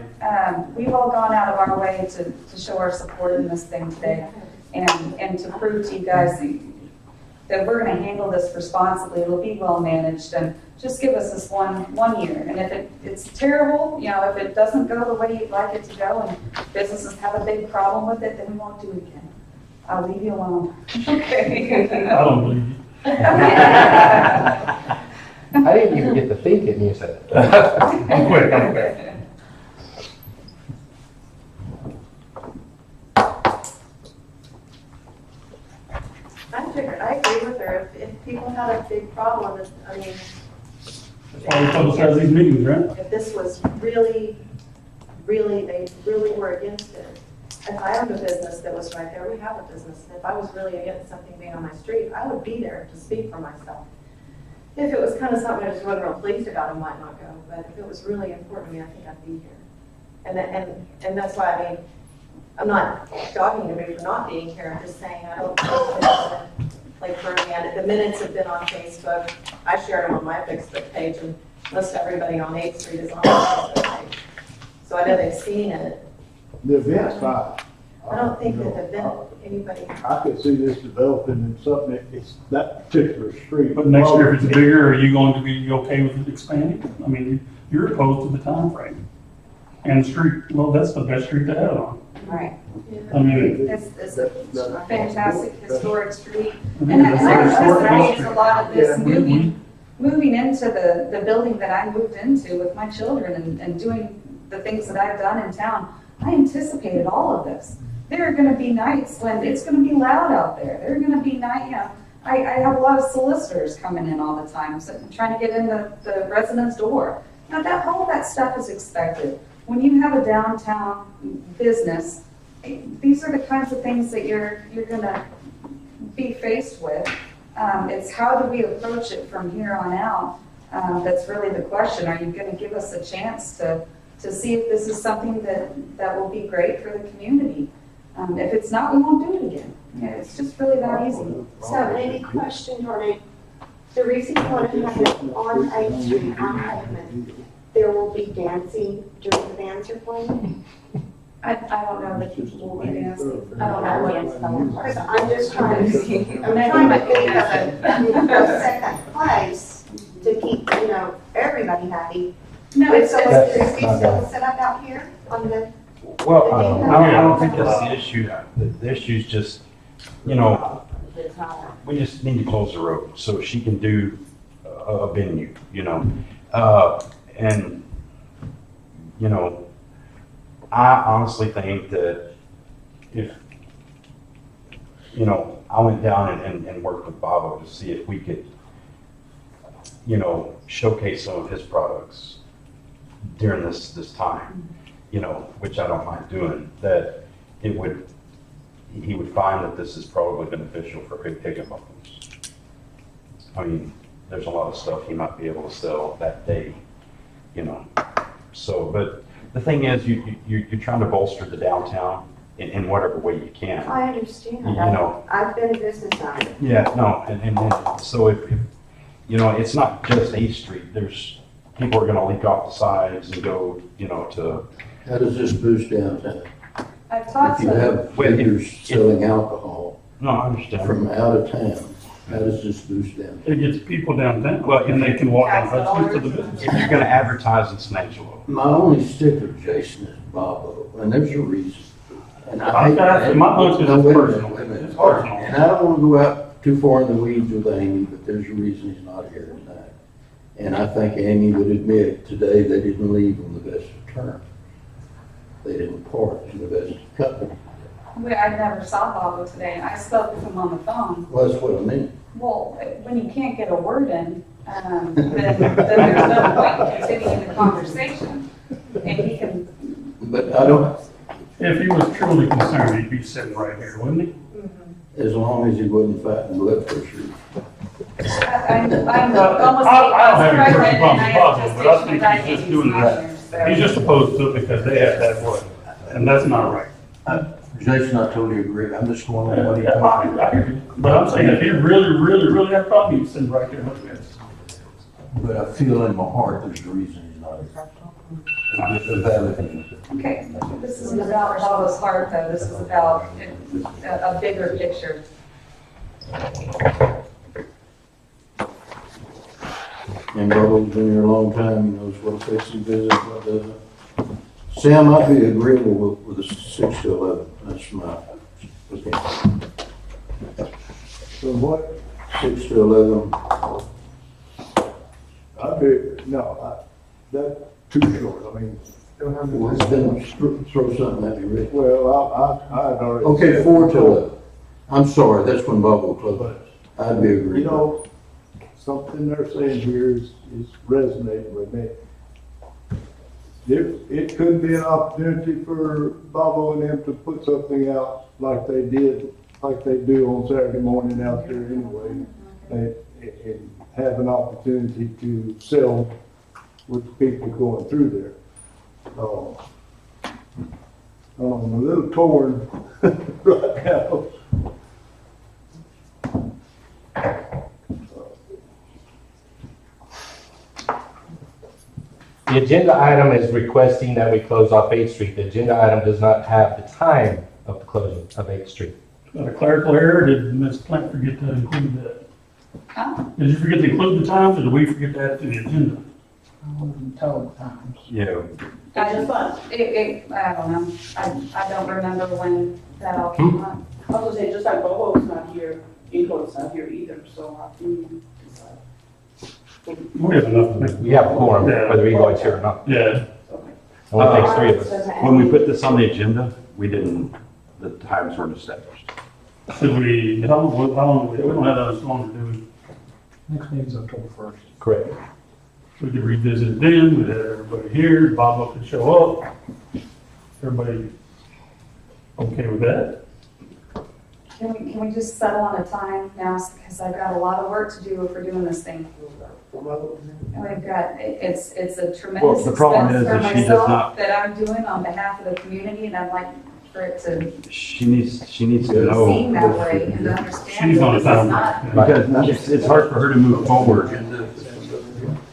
Speaker 9: we've all gone out of our way to show our support in this thing today. And to prove to you guys that we're gonna handle this responsibly, it'll be well managed, and just give us this one year. And if it's terrible, if it doesn't go the way you'd like it to go, and businesses have a big problem with it, then we won't do it again. I'll leave you alone. Okay.
Speaker 10: I don't believe you.
Speaker 1: I didn't even get to think it, and you said it.
Speaker 10: I'm quick.
Speaker 11: I agree with her. If people had a big problem, I mean,
Speaker 10: That's why we publicize these meetings, right?
Speaker 11: if this was really, they really were against it. If I owned a business that was right there, we have a business, and if I was really against something being on my street, I would be there to speak for myself. If it was kind of something I just wasn't real pleased about, I might not go, but if it was really important to me, I think I'd be here. And that's why, I mean, I'm not dogging anybody for not being here, I'm just saying, I don't think that, like, for me, the minutes have been on Facebook, I shared them on my Facebook page, and most everybody on 8th Street is on my Facebook page. So I know they've seen it.
Speaker 2: The event's fine.
Speaker 11: I don't think that the event, anybody,
Speaker 2: I could see this developing in something that it's that particular street.
Speaker 10: But next year, if it's bigger, are you going to be okay with it expanding? I mean, you're opposed to the time frame. And the street, well, that's the best street to have it on.
Speaker 9: Right.
Speaker 10: I mean,
Speaker 9: It's a fantastic historic street.
Speaker 10: Mhm.
Speaker 9: And I
Speaker 10: It's very short
Speaker 9: anticipate
Speaker 10: history.
Speaker 9: a lot of this
Speaker 10: Yeah,
Speaker 9: moving into the building that I moved into with my children and doing the things that I've done in town. I anticipated all of this. There are gonna be nights when it's gonna be loud out there. There are gonna be I have a lot of solicitors coming in all the time, so trying to get in the resident's door. Now, all of that stuff is expected. When you have a downtown business, these are the kinds of things that you're gonna be faced with. It's how do we approach it from here on out? That's really the question. Are you gonna give us a chance to see if this is something that will be great for the community? If it's not, we won't do it again. Yeah, it's just really that easy.
Speaker 11: so any question, Jordan, the reason you want to have it on 8th Street on pavement, there will be dancing during the bands are playing?
Speaker 9: I don't know that people will be dancing.
Speaker 11: I don't know what, because I'm just trying to think of a second place to keep, everybody happy.
Speaker 9: No,
Speaker 11: But
Speaker 9: it's,
Speaker 11: so
Speaker 9: it's,
Speaker 11: is there still set up out here on the,
Speaker 5: Well, I don't think that's the issue. The issue is just, we just need to close the road so she can do a venue, and, I honestly think that if, I went down and worked with Bobo to see if we could, showcase some of his products during this time, which I don't mind doing, that he would find that this is probably beneficial for picking bumpers. I mean, there's a lot of stuff he might be able to sell that day, So, but the thing is, you're trying to bolster the downtown in whatever way you can.
Speaker 11: I understand. I've been a business owner.
Speaker 5: Yeah, no, and so if it's not just 8th Street, there's, people are gonna leak off the sides and go, to.
Speaker 6: How does this boost downtown?
Speaker 9: I've talked
Speaker 6: If you
Speaker 9: to,
Speaker 6: have vendors selling alcohol
Speaker 5: No, I understand.
Speaker 6: from out of town, how does this boost downtown?
Speaker 10: it gets people downtown,
Speaker 5: Well,
Speaker 10: and they can walk down Hutchins to the business.
Speaker 5: If you're gonna advertise in San Angelo.
Speaker 6: My only sticker, Jason, is Bobo, and there's a reason. And I
Speaker 10: My hunch is
Speaker 6: No,
Speaker 10: it's
Speaker 6: wait a minute,
Speaker 10: personal.
Speaker 6: wait a minute.
Speaker 10: It's personal.
Speaker 6: And I don't want to go out too far in the weeds with Aimee, but there's a reason he's not here tonight. And I think Aimee would admit today they didn't leave on the best of terms. They didn't part in the best of company.
Speaker 9: I never saw Bobo today. I spoke with him on the phone.
Speaker 6: Well, that's what I mean.
Speaker 9: Well, when you can't get a word in, then there's no point in continuing the conversation. And he can,
Speaker 6: But I don't,
Speaker 10: If he was truly concerned, he'd be sitting right here, wouldn't he?
Speaker 6: as long as he wasn't fighting blood pressure.
Speaker 9: I'm almost
Speaker 10: I don't have any
Speaker 9: pregnant
Speaker 10: problem
Speaker 9: and
Speaker 10: with
Speaker 9: I
Speaker 10: Bobo,
Speaker 9: have
Speaker 10: but I think he's
Speaker 9: diabetes
Speaker 10: just doing that.
Speaker 9: minors, so-
Speaker 10: He's just opposed to it because they have that word, and that's not right.
Speaker 6: Jason, I totally agree. I'm just going on what he
Speaker 10: Yeah,
Speaker 6: told me.
Speaker 10: I hear you. But I'm saying if he really had a problem, he'd sit right there looking at us.
Speaker 6: But I feel in my heart there's a reason he's not here. It's a valid reason.
Speaker 9: Okay, this isn't about Bobo's heart though, this is about a bigger picture.
Speaker 6: And Bobo's been here a long time, he knows what affects his business, what doesn't. Sam, I'd be agreeable with a 6 to 11, that's my opinion.
Speaker 2: So what,
Speaker 6: 6 to 11,
Speaker 2: that's too short, I mean,
Speaker 6: well, then throw something at me, Rick.
Speaker 2: well, I had already.
Speaker 6: Okay,
Speaker 2: said
Speaker 6: 4 to 11. I'm sorry, that's when Bobo closes. I'd be
Speaker 2: You
Speaker 6: agreeing.
Speaker 2: know, something they're saying here is resonating with me. It could be an opportunity for Bobo and them to put something out like they did, like they do on Saturday morning out there anyway. And have an opportunity to sell with the people going through there. I'm a little torn right now.
Speaker 1: The agenda item is requesting that we close off 8th Street. The agenda item does not have the time of the closing of 8th Street.
Speaker 10: Got a clerical error, did Ms. Plant forget to include that?
Speaker 9: Huh?
Speaker 10: Did you forget to include the times, or did we forget to add it to the agenda?
Speaker 5: Yeah,
Speaker 9: I don't know. I don't remember when that all came up.
Speaker 4: I was gonna say, just like Bobo's not here, Inco's not here either, so I think,
Speaker 10: We have enough to make.
Speaker 1: We have a quorum,
Speaker 10: Yeah.
Speaker 1: whether Eloy's here or not.
Speaker 10: Yeah,
Speaker 1: Only takes 3 of us.
Speaker 5: when we put this on the agenda, we didn't, the times weren't established.
Speaker 10: should we, how long, we don't have that much longer, do we?
Speaker 3: Next meeting's October 1st.
Speaker 1: Correct.
Speaker 10: We could revisit it then, we'd have everybody here, Bob could show up. Everybody okay with that?
Speaker 9: Can we just settle on a time now, because I've got a lot of work to do if we're doing this thing. And we've got, it's a
Speaker 5: Well,
Speaker 9: tremendous
Speaker 5: the problem
Speaker 9: expense
Speaker 5: is
Speaker 9: for
Speaker 5: that she does
Speaker 9: myself
Speaker 5: not-
Speaker 9: that I'm doing on behalf of the community, and I'd like for it to
Speaker 5: She needs to
Speaker 9: be
Speaker 5: know.
Speaker 9: seen that way and to understand
Speaker 10: She's
Speaker 9: that
Speaker 10: on a
Speaker 9: this is
Speaker 10: time.
Speaker 9: not.
Speaker 5: Because it's hard for her to move forward.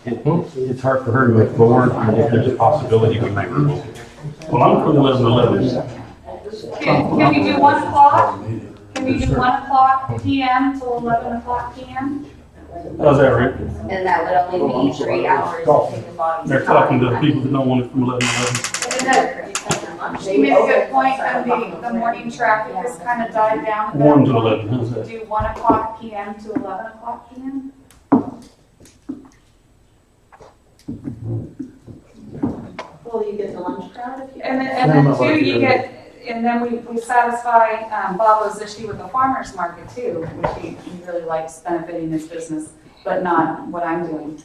Speaker 5: It's hard for her to move forward, and if there's a possibility we might remove it.
Speaker 10: Well, I'm for 11:11.
Speaker 9: Can you do 1 o'clock? Can you do 1 o'clock PM till 11 o'clock PM?
Speaker 10: How's that, Rick?
Speaker 11: And that would only be 3 hours to take the bottom.
Speaker 10: They're talking to the people that don't want it from 11:11.
Speaker 9: She made a good point, of the morning traffic has kind of died down. at that
Speaker 10: 1 to
Speaker 9: point.
Speaker 10: 11, how's that?
Speaker 9: Do 1 o'clock PM to 11 o'clock PM?
Speaker 13: Well, you get the lunch crowd if you.
Speaker 9: And then too, you get, and then we satisfy Bobo's issue with the farmer's market too, which he really likes benefiting his business, but not what I'm doing.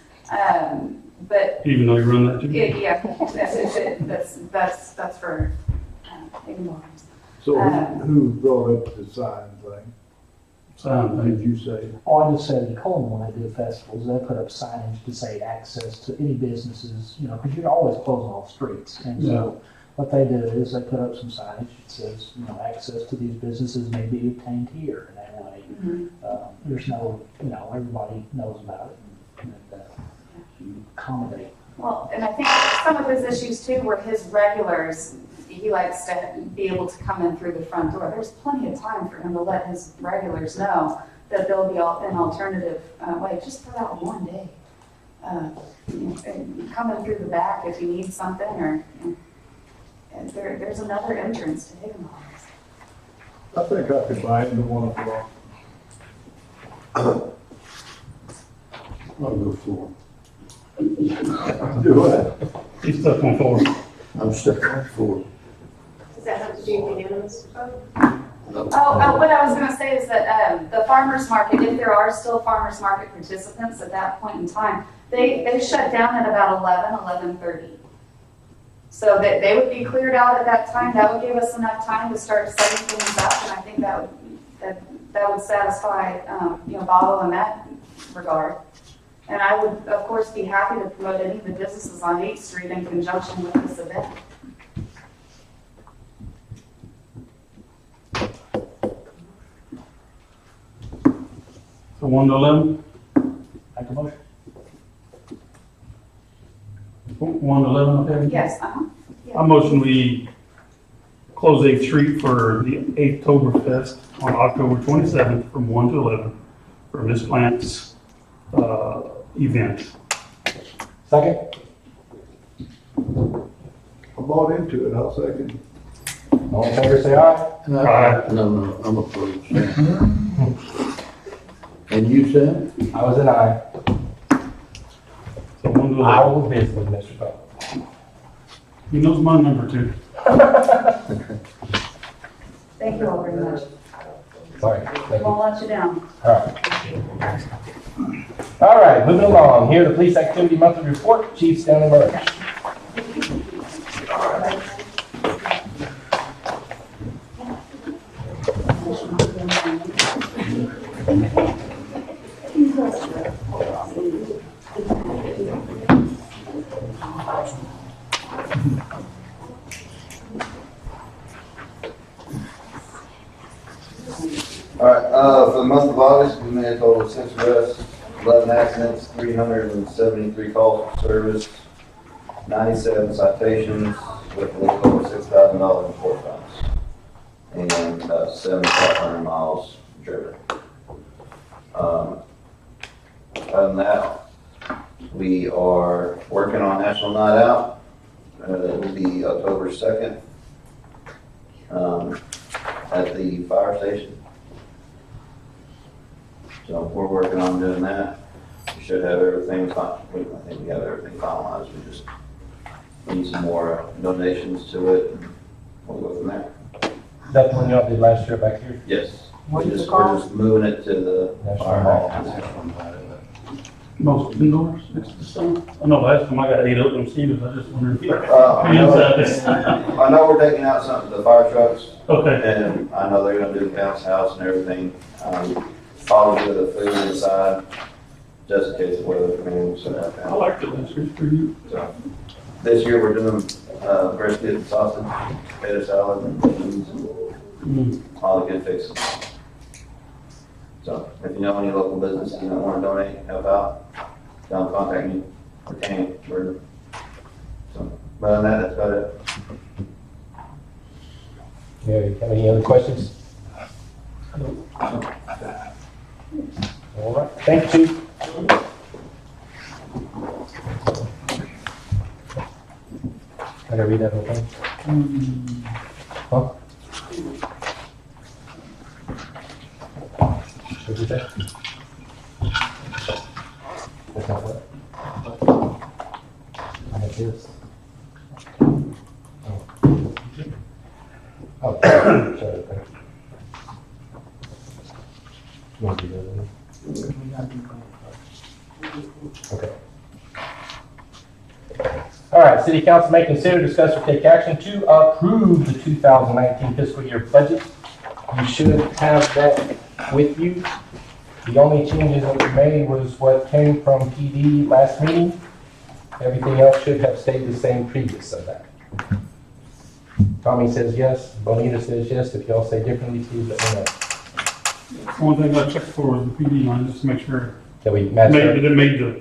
Speaker 9: But,
Speaker 10: Even though you run that too?
Speaker 9: yeah, that's for ignoring.
Speaker 2: So who brought up the sign thing?
Speaker 10: Sound
Speaker 2: Did
Speaker 10: thing.
Speaker 2: you say?
Speaker 3: Oh, I just said in Coleman, when they do festivals, they put up signage to say access to any businesses, you know, because you're always closing off streets. And so what they do is they put up some signage that says, you know, access to these businesses may be obtained here. And that way, there's no, you know, everybody knows about it and you accommodate.
Speaker 9: Well, and I think some of his issues too were his regulars. He likes to be able to come in through the front door. There's plenty of time for him to let his regulars know that there'll be an alternative way, just for that one day. And come in through the back if you need something, or and there's another entrance to Higginbottom's.
Speaker 2: I think I could buy into 1 o'clock.
Speaker 6: I'll go for
Speaker 2: Do what?
Speaker 10: He's stuck on 4.
Speaker 6: it. I'm stuck on 4.
Speaker 13: Does that have to do with unanimous vote?
Speaker 9: What I was gonna say is that the farmer's market, if there are still farmer's market participants at that point in time, they shut down at about 11:30. So that they would be cleared out at that time. That would give us enough time to start setting things up, and I think that would satisfy Bobo in that regard. And I would, of course, be happy to promote any of the businesses on 8th Street in conjunction with this event.
Speaker 10: So 1 to 11?
Speaker 3: Make a motion.
Speaker 10: 1 to 11, okay?
Speaker 9: Yes,
Speaker 10: I motion we close 8th Street for the 8th Oktoberfest on October 27th from 1 to 11 for Ms. Plant's event.
Speaker 1: Second?
Speaker 2: I bought into it, I'll second.
Speaker 1: All in favor, say aye.
Speaker 10: Aye.
Speaker 6: No, I'm opposed. And you said?
Speaker 1: I was an aye.
Speaker 10: So 1 to
Speaker 1: I
Speaker 10: 11.
Speaker 1: will visit with Mr. Bell.
Speaker 10: He knows my number too.
Speaker 9: thank you all very much.
Speaker 1: Sorry. Thank you.
Speaker 9: Won't let you down.
Speaker 1: All right, moving along. Here, the police activity monthly report, Chief Stanley Maresch.
Speaker 12: All right, for the month of August, we made a total of 6 arrests, 11 accidents, 373 calls for service, 97 citations with a little over $6,000 in court fines, and 7,500 miles driven. Other than that, we are working on National Night Out. It will be October 2nd at the fire station. So we're working on doing that. We should have everything, I think we have everything finalized. We just need some more donations to it, and we'll go from there.
Speaker 1: Is that the one y'all did last year back here?
Speaker 12: Yes.
Speaker 4: What is
Speaker 12: We're
Speaker 4: it called?
Speaker 12: just moving it to the fire hall.
Speaker 10: Most indoors, next to the sun. I know last time I got 8 open mosquitoes, I just wondered if you.
Speaker 12: I know we're taking out some of the fire trucks,
Speaker 10: Okay.
Speaker 12: and I know they're gonna do the bounce house and everything. Probably the food inside, just in case the weather permits and stuff like
Speaker 10: I
Speaker 12: that.
Speaker 10: liked it last year, it's pretty good.
Speaker 12: So, this year we're doing brisket and sausage, potato salad, and beans, and all the good fixes. So if you know any local businesses that want to donate, help out, don't contact me or Tammy. So, but other than that, that's about it.
Speaker 1: Yeah, have any other questions? All right, thank you, Chief. I gotta read that whole thing? Huh? What'd you say? That's not what? I have this. Oh, sorry, thank you. You want to do that one? Okay. All right, City Council may consider, discuss, or take action to approve the 2019 fiscal year budget. You should have that with you. The only changes that were made was what came from PD last meeting. Everything else should have stayed the same previous of that. Tommy says yes, Bonita says yes. If y'all say differently, please let me know.
Speaker 10: One thing I checked for was the PD line, just to make sure.
Speaker 1: That we match
Speaker 10: I
Speaker 1: that?
Speaker 10: didn't make sure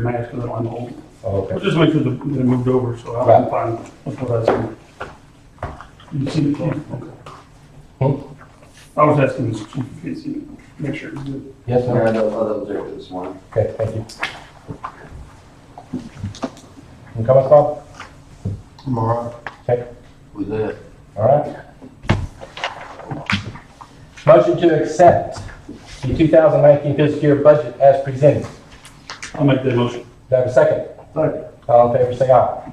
Speaker 10: it matched because I'm old.
Speaker 1: Oh, okay.
Speaker 10: But just make sure that it moved over, so I can find, that's what I said. You see the chief? Okay. I was asking this chief if he'd seen it, make sure it's good.
Speaker 1: Yes,
Speaker 12: Yeah,
Speaker 1: ma'am.
Speaker 12: I double checked this morning.
Speaker 1: Okay, thank you. Any comments, Bob?
Speaker 6: I'm all right
Speaker 1: Okay,
Speaker 6: with that.
Speaker 1: all right. Motion to accept the 2019 fiscal year budget as presented.
Speaker 10: I'll make that motion.
Speaker 1: Do I have a second?
Speaker 10: Second.
Speaker 1: All in favor, say aye.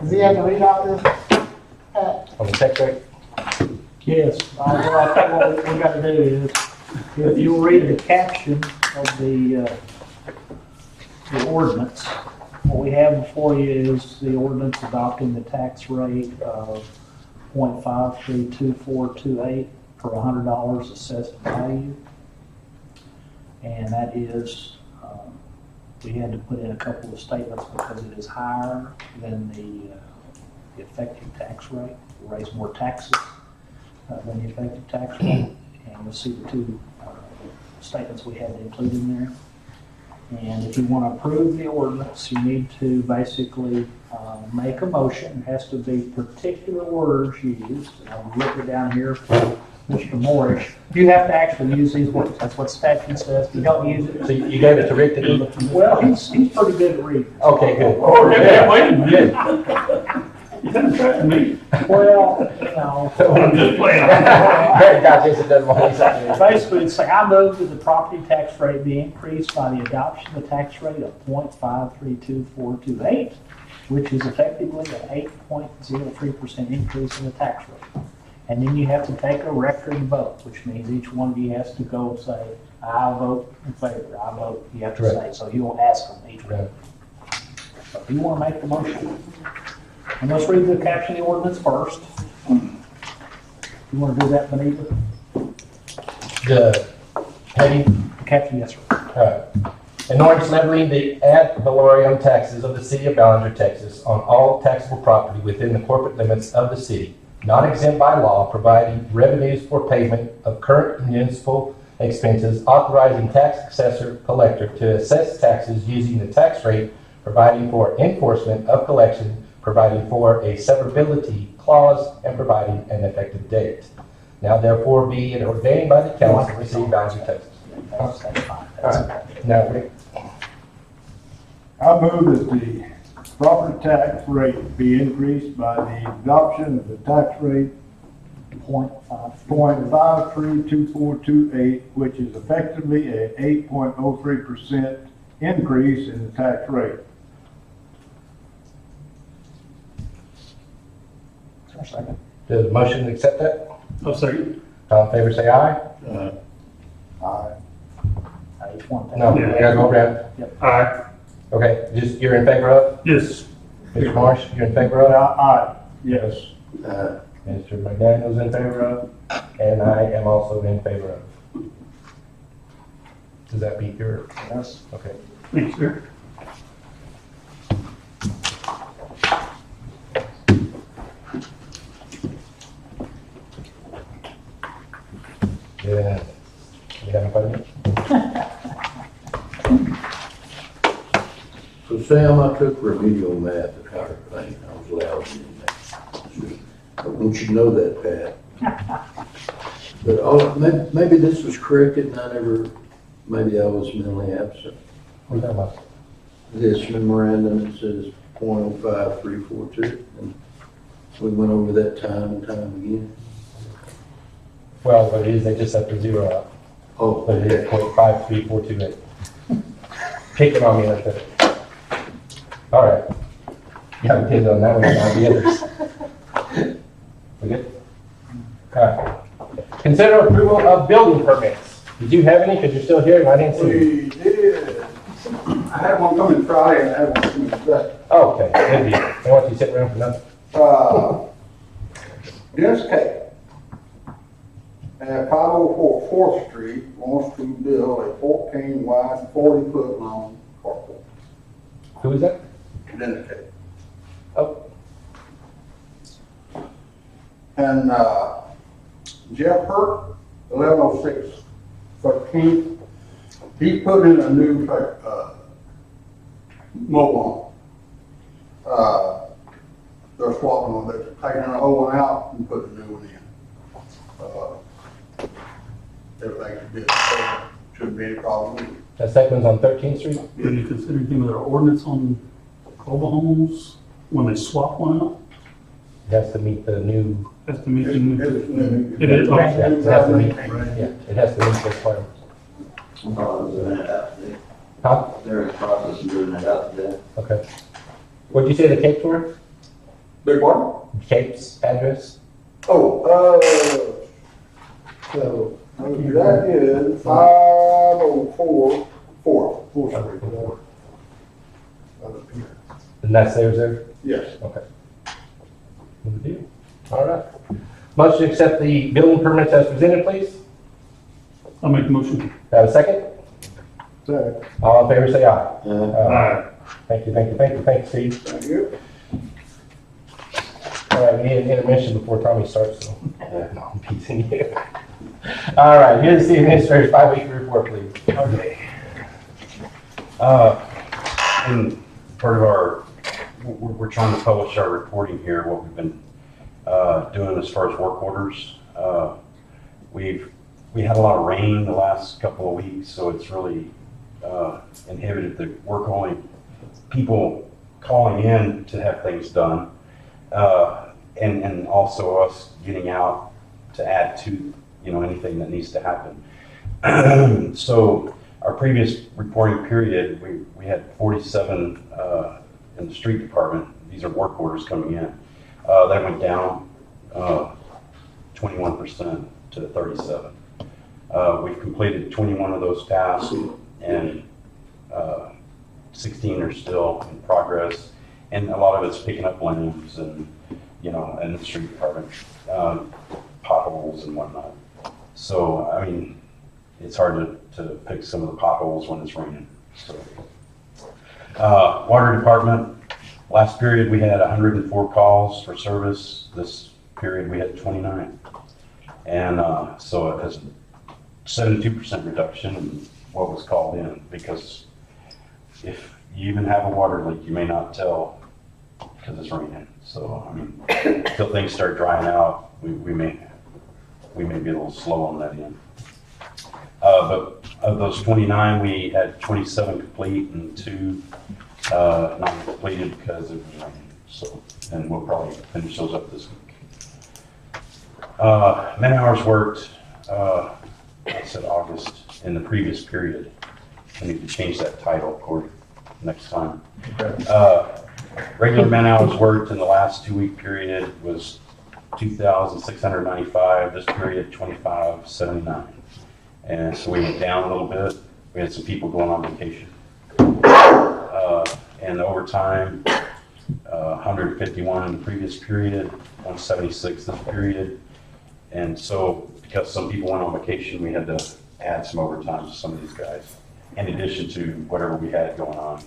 Speaker 7: Does he have to read out this?
Speaker 1: On the text rate?
Speaker 14: Yes, what we got to do is, if you'll read the caption of the ordinance, what we have before you is the ordinance adopting the tax rate of .532428 per $100 assessed value. And that is, we had to put in a couple of statements because it is higher than the effective tax rate. We raise more taxes than the effective tax rate. And you'll see the two statements we had to include in there. And if you want to approve the ordinance, you need to basically make a motion. It has to be particular words used. And I've written it down here for Mr. Maresch. You have to actually use these words. That's what statute says. If you don't use it,
Speaker 1: So you gave it to Rick to do?
Speaker 14: well, he's pretty good at reading.
Speaker 1: Okay, good.
Speaker 10: Oh, yeah, wait a minute.
Speaker 1: Good.
Speaker 10: You didn't try me.
Speaker 14: Well, you know.
Speaker 10: I'm just playing.
Speaker 1: God, Jason doesn't want to.
Speaker 14: Basically, it's like I move that the property tax rate be increased by the adoption of the tax rate of .532428 which is effectively an 8.03% increase in the tax rate. And then you have to take a record vote, which means each one of you has to go and say, I vote in favor, I vote, you have to say,
Speaker 1: Correct.
Speaker 14: so you'll ask them each one. So if you want to make the motion, and let's read the caption of the ordinance first. You want to do that, Benita?
Speaker 1: The heading,
Speaker 14: Caption, yes, sir.
Speaker 1: an ordinance levying the ad valorem taxes of the city of Ballinger, Texas on all taxable property within the corporate limits of the city, not exempt by law, providing revenues for payment of current municipal expenses, authorizing tax assessor collector to assess taxes using the tax rate, providing for enforcement of collection, providing for a severability clause, and providing an effective date. Now therefore be it ordained by the council of the city of Ballinger, Texas.
Speaker 14: That's fine.
Speaker 1: All right. Now, Rick,
Speaker 2: I move that the property tax rate be increased by the adoption of the tax rate .532428, which is effectively an 8.03% increase in the tax rate.
Speaker 14: Is there a second?
Speaker 1: the motion to accept that?
Speaker 10: Oh, second.
Speaker 1: All in favor, say aye.
Speaker 2: Aye.
Speaker 14: Each one.
Speaker 1: No, we gotta go around.
Speaker 10: Aye.
Speaker 1: Okay, just, you're in favor of?
Speaker 10: Yes.
Speaker 1: Mr. Marsh, you're in favor of?
Speaker 2: Aye, yes.
Speaker 1: Mr. McDaniel's in favor of, and I am also in favor of. Does that beat your?
Speaker 14: Yes.
Speaker 1: Okay.
Speaker 10: Thanks, sir.
Speaker 1: Yeah. You have a question?
Speaker 6: So Sam, I took remedial math at Howard Plant. I was allowed to do that. I want you to know that, Pat. But maybe this was corrected and maybe I was mentally absent.
Speaker 1: What are you talking about?
Speaker 6: This memorandum, it says .05342, and we went over that time and time again.
Speaker 1: Well, what it is, they just set the zero out,
Speaker 6: Oh,
Speaker 1: but it is
Speaker 6: okay.
Speaker 1: .53428. Picking on me like that. All right. You have a pin on that one, not the others. We good? All right. Consider approval of building permits. Did you have any? Because you're still here and I didn't see you.
Speaker 8: We did. I had one coming Friday and I had one coming today.
Speaker 1: Oh, okay. Good deal. I want you to sit around for nothing.
Speaker 8: Dennis K. At 504 4th Street wants to build a 14 wide, 40 foot long carport.
Speaker 1: Who is that?
Speaker 8: Dennis K.
Speaker 1: Oh,
Speaker 8: And Jeff Hurt, 1106 13th, he put in a new mobile home. They're swapping them, they're taking an old one out and putting a new one in. Everything should be, shouldn't be any problem.
Speaker 1: that second one's on 13th Street?
Speaker 10: Have you considered anything with our ordinance on mobile homes when they swap one out?
Speaker 1: It has to meet the new,
Speaker 10: That's to meet the new.
Speaker 8: It's new.
Speaker 10: It is,
Speaker 1: yeah,
Speaker 10: okay.
Speaker 1: it has to meet, yeah, it has to meet the requirements.
Speaker 12: I'm probably doing it out today.
Speaker 1: Huh?
Speaker 12: They're in the process of doing it out today.
Speaker 1: Okay. What'd you say the Capes were?
Speaker 8: Big one?
Speaker 1: Capes address?
Speaker 8: Oh, so, that is 504 4th Street.
Speaker 1: And that's theirs there?
Speaker 8: Yes.
Speaker 1: Okay. Good deal. All right. Motion to accept the building permits as presented, please.
Speaker 10: I'll make the motion.
Speaker 1: Have a second?
Speaker 2: Second.
Speaker 1: All in favor, say aye.
Speaker 10: Aye.
Speaker 1: Thank you, Steve.
Speaker 8: Thank you.
Speaker 1: All right, we need an intermission before Tommy starts, so. No, I'm teasing you. All right, here's the administrator's 5-week report, please.
Speaker 5: Okay. And part of our, we're trying to publish our reporting here, what we've been doing as far as work orders. We had a lot of rain the last couple of weeks, so it's really inhibited the work, only people calling in to have things done. And also us getting out to add to, anything that needs to happen. So our previous reporting period, we had 47 in the street department. these are work orders coming in. That went down 21% to 37. We've completed 21 of those tasks, and 16 are still in progress. And a lot of it's picking up limbs and, and the street department, potholes and whatnot. So, I mean, it's hard to pick some of the potholes when it's raining. So, water department, last period we had 104 calls for service. This period we had 29. And so it has a 72% reduction in what was called in, because if you even have a water leak, you may not tell because it's raining. So, I mean, until things start drying out, we may be a little slow on that end. But of those 29, we had 27 complete and 2 not completed because of rain. So, and we'll probably finish those up this week. Man hours worked, I said August, in the previous period. I need to change that title, Corey, next time. Regular man hours worked in the last 2-week period was 2,695. This period, 2,579. And so we went down a little bit. We had some people going on vacation. And the overtime, 151 in the previous period, 176 this period. And so because some people went on vacation, we had to add some overtime to some of these guys, in addition to whatever we had going on.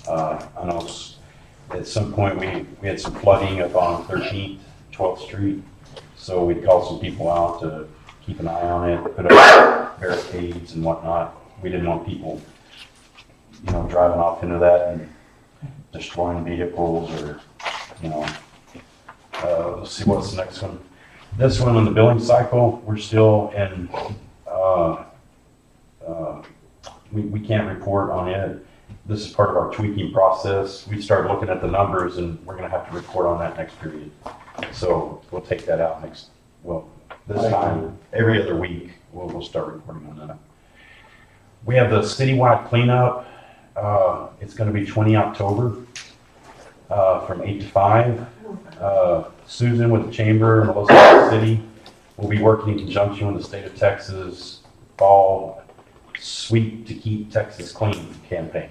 Speaker 5: I know at some point we had some flooding up on 13th, 12th Street. So we called some people out to keep an eye on it, put up barricades and whatnot. We didn't want people, driving off into that and destroying vehicles or, let's see what's the next one. This one on the billing cycle, we're still in, we can't report on it. This is part of our tweaking process. We started looking at the numbers and we're gonna have to report on that next period. So we'll take that out this time, every other week, we'll start reporting on that. We have the citywide cleanup. It's gonna be 20 October from 8 to 5. Susan with the Chamber, Melissa with the City, will be working in conjunction with the state of Texas fall Sweep to Keep Texas Clean campaign.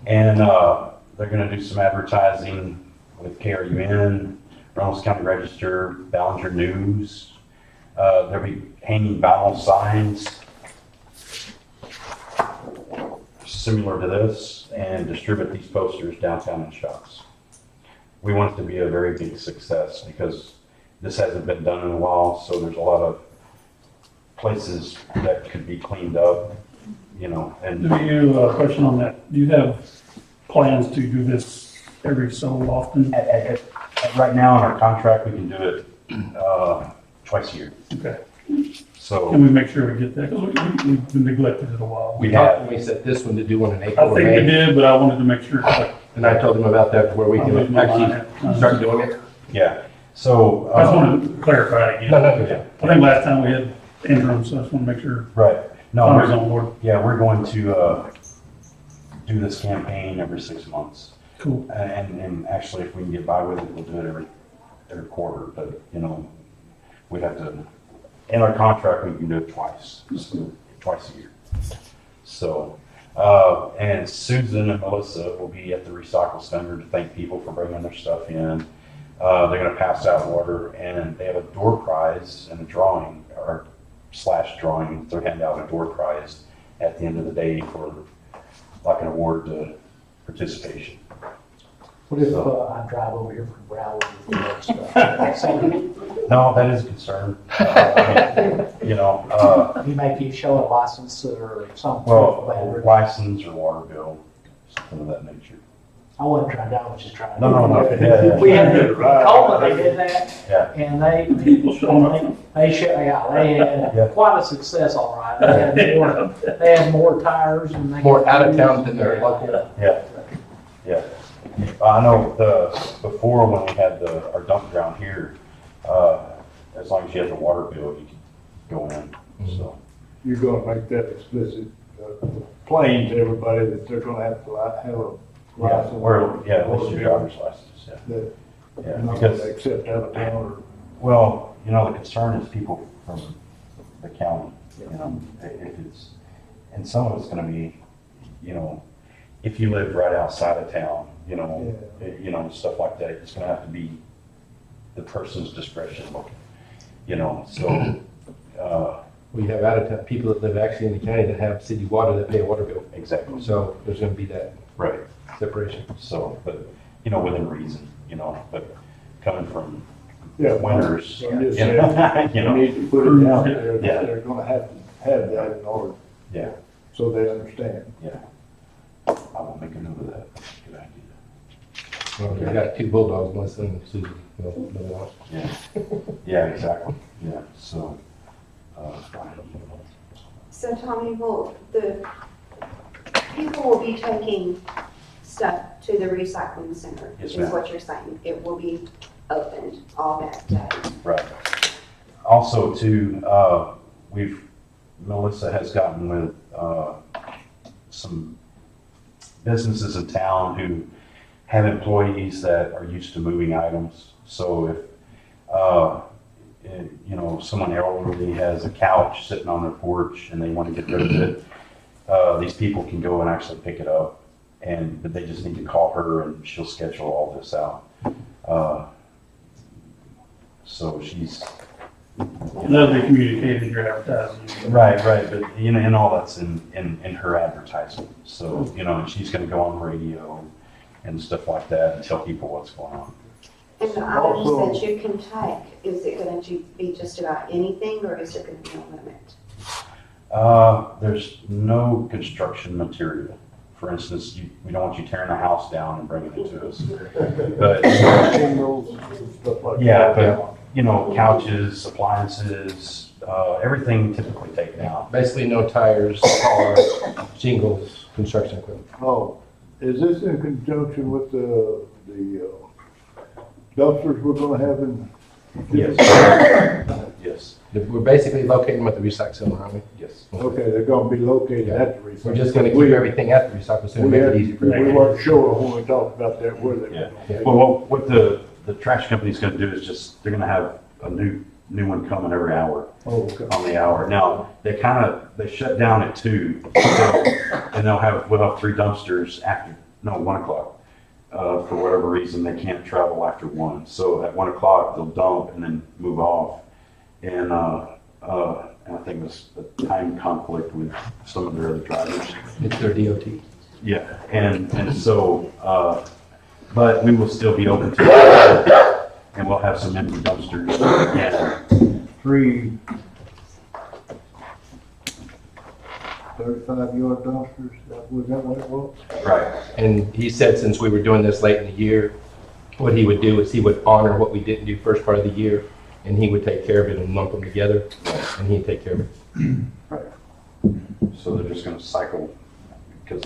Speaker 5: And they're gonna do some advertising with KRUN, Reynolds County Register, Ballinger News. They'll be hanging battle signs similar to this and distribute these posters downtown in shops. We want it to be a very big success because this hasn't been done in a while, so there's a lot of places that could be cleaned up, and
Speaker 10: Do you, question on that, do you have plans to do this every so often?
Speaker 5: right now in our contract, we can do it twice a year.
Speaker 10: Okay,
Speaker 5: So
Speaker 10: can we make sure we get that, because we've been neglected it a while.
Speaker 1: We thought when we set this one to do one in
Speaker 10: I
Speaker 1: April or
Speaker 10: think we
Speaker 1: May,
Speaker 10: did, but I wanted to make sure.
Speaker 1: and I told him about that where we can actually start doing it.
Speaker 5: yeah, so
Speaker 10: I just wanted to clarify it again.
Speaker 1: No,
Speaker 10: I think last time we had interim, so I just want to make sure
Speaker 5: right. No,
Speaker 10: Connor's on board.
Speaker 5: yeah, we're going to do this campaign every 6 months.
Speaker 10: Cool.
Speaker 5: And actually, if we can get by with it, we'll do it every quarter. But we'd have to. In our contract, we can do it twice a year. So, and Susan and Melissa will be at the recycle center to thank people for bringing their stuff in. They're going to pass out water, and they have a door prize and a drawing /drawing. They'll hand out a door prize at the end of the day for like an award to participation.
Speaker 14: What if I drive over here from Broward with that stuff?
Speaker 5: No, that is a concern.
Speaker 14: You may keep showing a license or something.
Speaker 5: Well, license or water bill, something of that nature.
Speaker 14: I wasn't trying to, I was just trying to.
Speaker 5: No. Yeah.
Speaker 14: We had the Coleman, they did that,
Speaker 5: Yeah.
Speaker 14: and they had quite a success, all right. They had more tires and they.
Speaker 1: More out of town than their local.
Speaker 5: Yeah. I know before when we had our dump ground here, as long as you had the water bill, you could go in. So
Speaker 2: You're gonna make that explicit, plain to everybody that they're gonna have to have a license.
Speaker 5: Or, yeah, at least your driver's license, yeah.
Speaker 2: That
Speaker 5: Yeah,
Speaker 2: you're not
Speaker 5: because,
Speaker 2: gonna accept out of town or.
Speaker 5: well, you know, the concern is people from the county, you know, if it's, and some of it's gonna be, you know, if you live right outside of town, you know, you know, stuff like that, it's gonna have to be the person's discretion, you know, so,
Speaker 1: We have out of town, people that live actually in the county that have city water that pay a water bill.
Speaker 5: exactly,
Speaker 1: So there's gonna be that
Speaker 5: right.
Speaker 1: separation.
Speaker 5: So, but, you know, within reason, you know, but coming from
Speaker 2: Yeah.
Speaker 5: winners,
Speaker 2: I'm just
Speaker 5: you
Speaker 2: saying,
Speaker 5: know, you
Speaker 2: you
Speaker 5: know,
Speaker 2: need to put it out there
Speaker 5: Yeah.
Speaker 2: that they're gonna have to have that in order,
Speaker 5: yeah,
Speaker 2: so they understand.
Speaker 5: yeah. I will make a note of that. Good idea.
Speaker 1: Well, we got 2 bulldogs, my son and Susan. No one.
Speaker 5: Yeah, yeah, exactly, yeah, so,
Speaker 11: So Tommy, the people will be taking stuff to the recycling center,
Speaker 5: Yes,
Speaker 11: is
Speaker 5: ma'am.
Speaker 11: what you're saying. It will be opened all that day.
Speaker 5: right. Also too, Melissa has gotten with, some businesses in town who have employees that are used to moving items. So if, you know, someone elderly has a couch sitting on their porch and they want to get rid of it, these people can go and actually pick it up. But they just need to call her and she'll schedule all this out. So she's.
Speaker 10: That'll be communicated in your advertising.
Speaker 5: Right, but you know, and all that's in her advertisement. So, you know, and she's gonna go on the radio and stuff like that and tell people what's going on.
Speaker 11: And the items that you can take, is it going to be just about anything, or is there going to be a limit?
Speaker 5: There's no construction material. For instance, we don't want you tearing the house down and bringing it to us. But,
Speaker 2: Shingles and stuff like that.
Speaker 5: yeah, but, you know, couches, appliances, everything typically taken out.
Speaker 1: Basically, no tires, cars, shingles, construction equipment.
Speaker 2: Oh, is this in conjunction with the dumpsters we're gonna have in?
Speaker 5: Yes. Yes,
Speaker 1: We're basically locating them at the recycle center, aren't we?
Speaker 5: yes.
Speaker 2: Okay, they're gonna be located at the recycling.
Speaker 1: We're just gonna keep everything at the recycle center, make it easy for
Speaker 2: We
Speaker 1: everyone.
Speaker 2: weren't sure when we talked about that, where they
Speaker 5: Yeah.
Speaker 2: were.
Speaker 5: Well, what the trash company's gonna do is just, they're gonna have a new one coming every hour.
Speaker 2: Oh, okay.
Speaker 5: On the hour. Now, they shut down at 2, so, and we'll have 3 dumpsters after, 1 o'clock. For whatever reason, they can't travel after 1. So at 1 o'clock, they'll dump and then move off. And I think it's a time conflict with some of their other drivers.
Speaker 1: It's their DOT.
Speaker 5: Yeah, and so, but we will still be open to it, and we'll have some empty dumpsters. And
Speaker 2: 3 35-yard dumpsters, was that what it was?
Speaker 5: right,
Speaker 1: And he said since we were doing this late in the year, what he would do is he would honor what we didn't do first part of the year, and he would take care of it and lump them together, and he'd take care of it.
Speaker 5: so they're just gonna cycle, because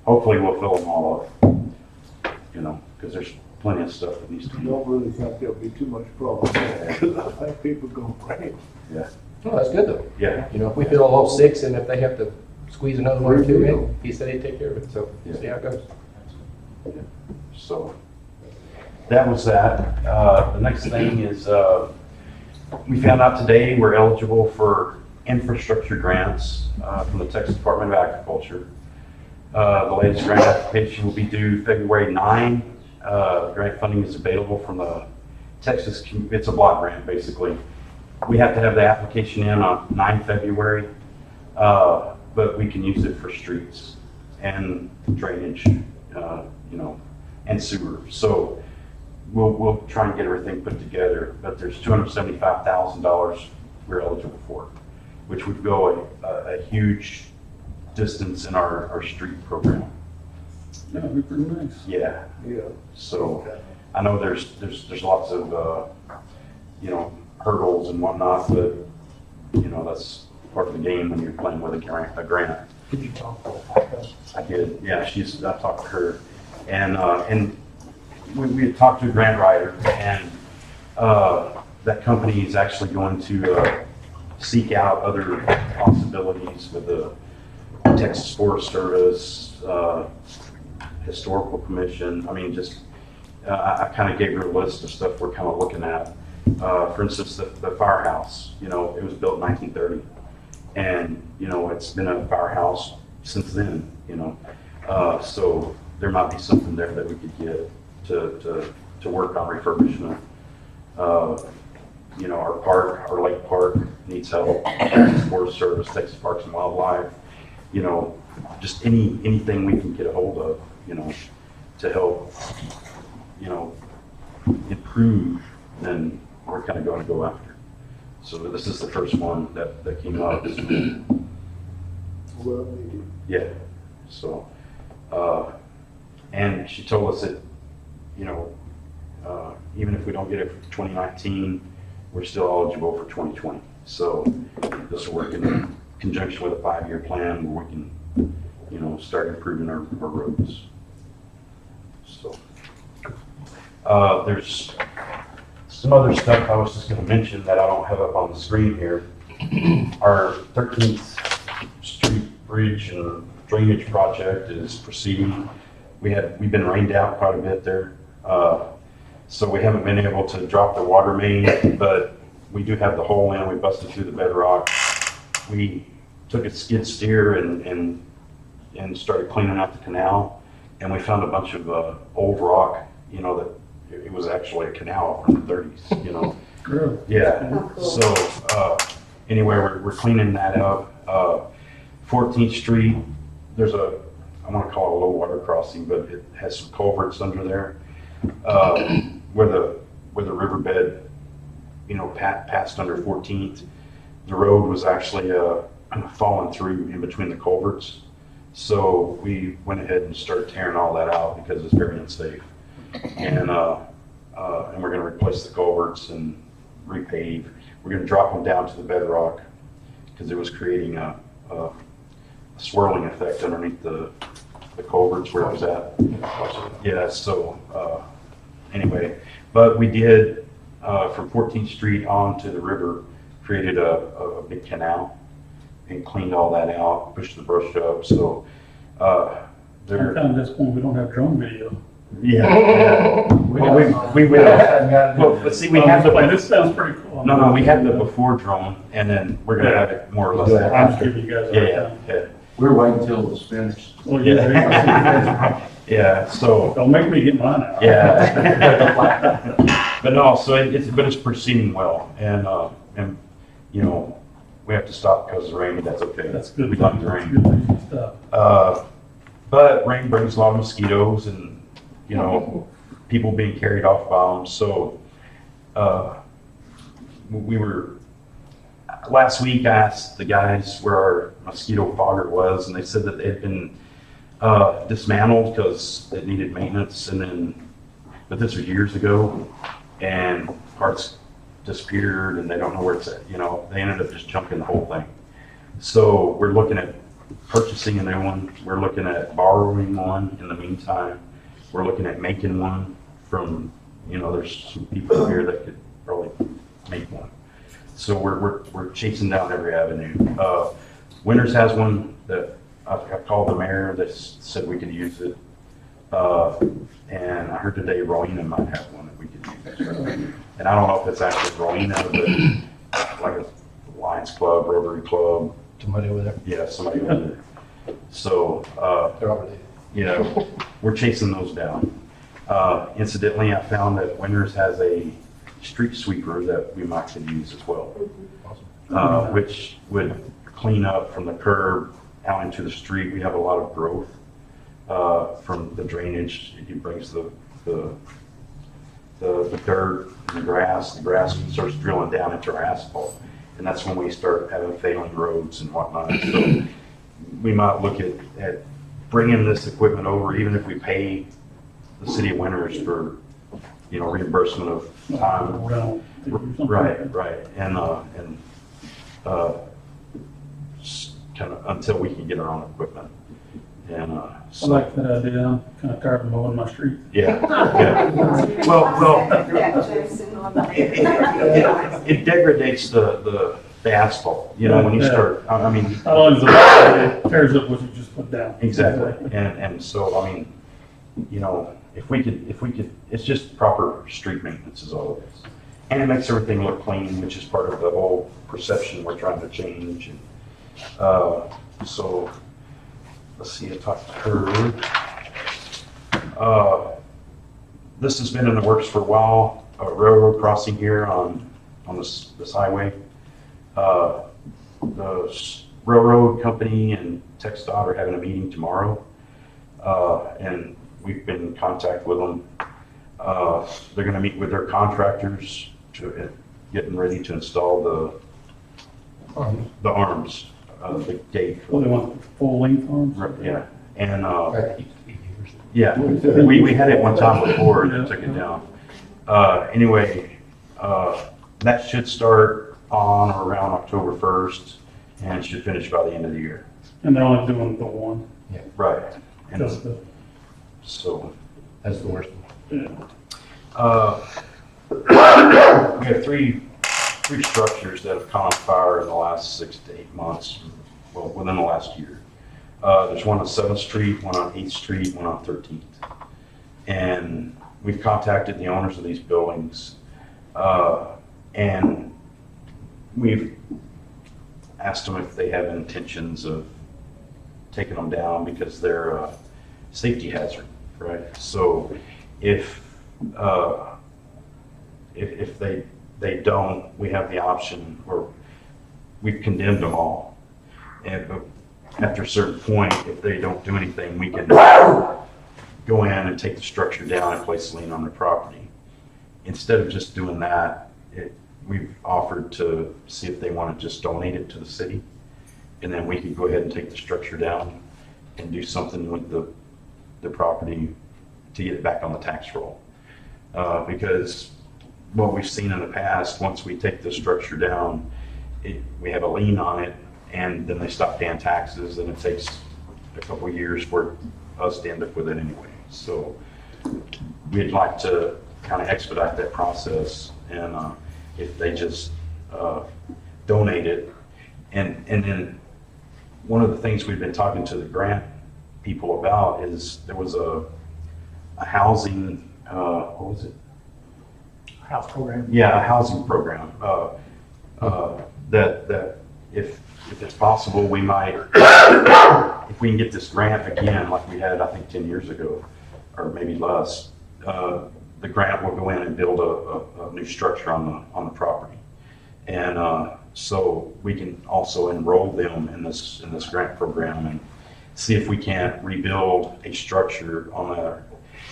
Speaker 5: hopefully we'll fill them all up, you know, because there's plenty of stuff that needs to
Speaker 2: I
Speaker 5: be.
Speaker 2: don't really think there'll be too much problem, because I think people gonna bring it.
Speaker 5: Yeah,
Speaker 1: Oh, that's good though.
Speaker 5: yeah,
Speaker 1: You know, if we fill all 6, and if they have to squeeze another 1 or 2 in, he said he'd take care of it, so we'll see how it goes.
Speaker 5: so that was that. The next thing is, we found out today we're eligible for infrastructure grants from the Texas Department of Agriculture. The latest grant application will be due February 9. Grant funding is available from the Texas, it's a block grant basically. We have to have the application in on 9 February, but we can use it for streets and drainage, you know, and sewer. So we'll try and get everything put together, but there's $275,000 we're eligible for, which would go a huge distance in our street program.
Speaker 8: That'd be pretty nice.
Speaker 5: Yeah,
Speaker 2: Yeah.
Speaker 5: so I know there's lots of, you know, hurdles and whatnot, but, you know, that's part of the game when you're playing with a grant.
Speaker 2: Did you talk to
Speaker 5: I did, yeah, I talked to her, and we had talked to a grant writer, and that company is actually going to seek out other possibilities with the Texas Forest Service, historical commission. I mean, just, I kind of gave her a list of stuff we're kind of looking at. For instance, the firehouse, you know, it was built in 1930. And, you know, it's been a firehouse since then, you know. So there might be something there that we could get to work on refurbishment. You know, our park, our lake park needs help. Forest Service, Texas Parks and Wildlife, you know, just anything we can get a hold of, you know, to help, you know, improve, then we're kind of going to go after. So this is the first one that came up.
Speaker 2: Well needed.
Speaker 5: Yeah, so, and she told us that, you know, even if we don't get it for 2019, we're still eligible for 2020. So this will work in conjunction with a 5-year plan where we can, you know, start improving our roads. So, there's some other stuff I was just going to mention that I don't have up on the screen here. Our 13th Street Bridge and Drainage Project is proceeding. We've been rained out quite a bit there. So we haven't been able to drop the water main, but we do have the hole in. We busted through the bedrock. We took a skid steer and started cleaning out the canal, and we found a bunch of old rock, you know, that it was actually a canal from the 30s, you know.
Speaker 10: Really?
Speaker 5: Yeah.
Speaker 11: Oh, cool.
Speaker 5: So anyway, we're cleaning that up. 14th Street, there's a, I want to call it a low water crossing, but it has some culverts under there. Where the riverbed, you know, passed under 14th, the road was actually falling through in between the culverts. So we went ahead and started tearing all that out because it's very unsafe. And we're going to replace the culverts and repave. We're going to drop them down to the bedrock because it was creating a swirling effect underneath the culverts where it was at. Yeah, so anyway, but we did from 14th Street on to the river, created a big canal and cleaned all that out, pushed the brush up. So
Speaker 10: I'm kind of disappointed we don't have drone video.
Speaker 5: yeah. Well, we will. Well, but see, we have
Speaker 10: This sounds pretty cool.
Speaker 5: no, we have the before drone, and then we're gonna have it more or less
Speaker 10: I'm just
Speaker 5: after.
Speaker 10: giving you guys a hard
Speaker 5: Yeah,
Speaker 10: time.
Speaker 5: yeah,
Speaker 3: We're waiting till it's finished.
Speaker 10: Well, yeah,
Speaker 5: yeah. So.
Speaker 10: don't make me get mine out.
Speaker 5: Yeah. But no, so it's proceeding well, and you know, we have to stop because of the rain. That's okay.
Speaker 10: That's good.
Speaker 5: We like the
Speaker 10: That's
Speaker 5: rain.
Speaker 10: good stuff.
Speaker 5: But rain brings a lot of mosquitoes, and you know, people being carried off by them. So we were last week. I asked the guys where our mosquito fogger was, and they said that they had been dismantled because it needed maintenance, but this was years ago, and parts disappeared, and they don't know where it's at. You know, they ended up just junking the whole thing. So we're looking at purchasing a new one. We're looking at borrowing one in the meantime. We're looking at making one from, you know, there's some people here that could probably make one. So we're chasing down every avenue. Winters has one that I called the mayor that said we could use it. And I heard today Rowena might have one that we could use. And I don't know if it's actually Rowena, but like a Lions Club, Rotary Club.
Speaker 1: Somebody over there.
Speaker 5: Yeah, somebody over there. So,
Speaker 1: They're over there.
Speaker 5: you know, we're chasing those down. Incidentally, I found that Winters has a street sweeper that we might could use as well, which would clean up from the curb out into the street. We have a lot of growth from the drainage. It brings the dirt and the grass. The grass starts drilling down into our asphalt, and that's when we start having failing roads and whatnot. So we might look at bringing this equipment over, even if we pay the city of Winters for, you know, reimbursement of time. Right, and kind of until we can get our own equipment. And
Speaker 10: I like that idea. I'm kind of tired of mowing my street.
Speaker 5: yeah. Well,
Speaker 11: Yeah, Jason, on the-
Speaker 5: it degrades the asphalt, you know, when you start, I mean.
Speaker 10: Not only does it tears up what you just put down.
Speaker 5: Exactly, and so, I mean, you know, if we could, it's just proper street maintenance is all it is. And it makes everything look clean, which is part of the whole perception we're trying to change. And, so, let's see, I talked to her. This has been in the works for a while, a railroad crossing here on this highway. The railroad company and TxDOT are having a meeting tomorrow, and we've been in contact with them. They're going to meet with their contractors to getting ready to install the arms, the gate.
Speaker 10: Well, they want full length arms?
Speaker 5: Yeah, and yeah, we had it one time before and it took it down. Anyway, that should start on or around October 1st and should finish by the end of the year.
Speaker 10: And they're only doing the one?
Speaker 5: Right. And
Speaker 10: Just the,
Speaker 5: so,
Speaker 1: That's the worst one.
Speaker 10: yeah.
Speaker 5: we have three structures that have caught on fire in the last 6 to 8 months, well, within the last year. There's one on 7th Street, one on 8th Street, one on 13th. And we've contacted the owners of these buildings, and we've asked them if they have intentions of taking them down because they're a safety hazard, right? So if they don't, we have the option, or we've condemned them all. And but after a certain point, if they don't do anything, we can go in and take the structure down and place a lien on the property. Instead of just doing that, we've offered to see if they want to just donate it to the city, and then we can go ahead and take the structure down and do something with the property to get it back on the tax roll. Because what we've seen in the past, once we take the structure down, we have a lien on it, and then they stop paying taxes, and it takes a couple of years for us to end up with it anyway. So we'd like to kind of expedite that process, and if they just donate it. And then one of the things we've been talking to the grant people about is there was a housing, what was it?
Speaker 14: House program.
Speaker 5: Yeah, a housing program, that if it's possible, we might, if we can get this grant again, like we had, I think 10 years ago, or maybe less, the grant will go in and build a new structure on the property. And so we can also enroll them in this grant program and see if we can't rebuild a structure on there,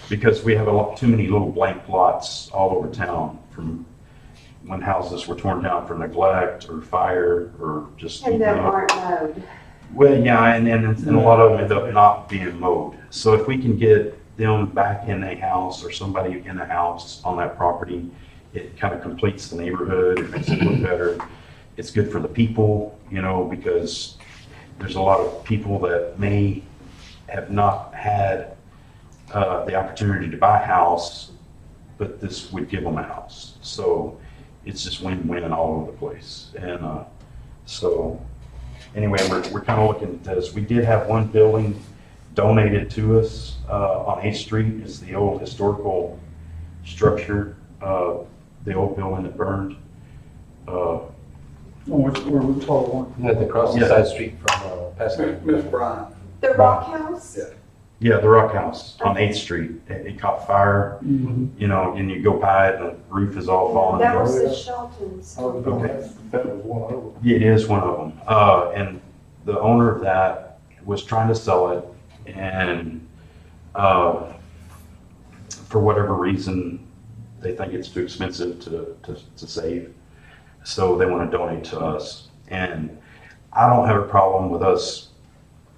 Speaker 5: because we have too many little blank lots all over town from when houses were torn down for neglect or fire or just.
Speaker 11: And them aren't mowed.
Speaker 5: Well, yeah, and a lot of them end up not being mowed. So if we can get them back in a house or somebody in a house on that property, it kind of completes the neighborhood, it makes it look better. It's good for the people, because there's a lot of people that may have not had the opportunity to buy a house, but this would give them a house. So it's just win-win all over the place. And so anyway, we're kind of looking at this. We did have one building donated to us on 8th Street. It's the old historical structure, the old building that burned.
Speaker 10: Where we call one?
Speaker 1: At the cross the side street from Pasadena.
Speaker 8: Miss Bryan.
Speaker 11: The Rock House?
Speaker 8: Yeah.
Speaker 5: Yeah, the Rock House on 8th Street. It caught fire, and you go by it, and the roof is all falling
Speaker 11: That
Speaker 5: down.
Speaker 11: was the Sheltons.
Speaker 2: That was one of them.
Speaker 5: Yeah, it is one of them. And the owner of that was trying to sell it, and for whatever reason, they think it's too expensive to save. So they want to donate to us. And I don't have a problem with us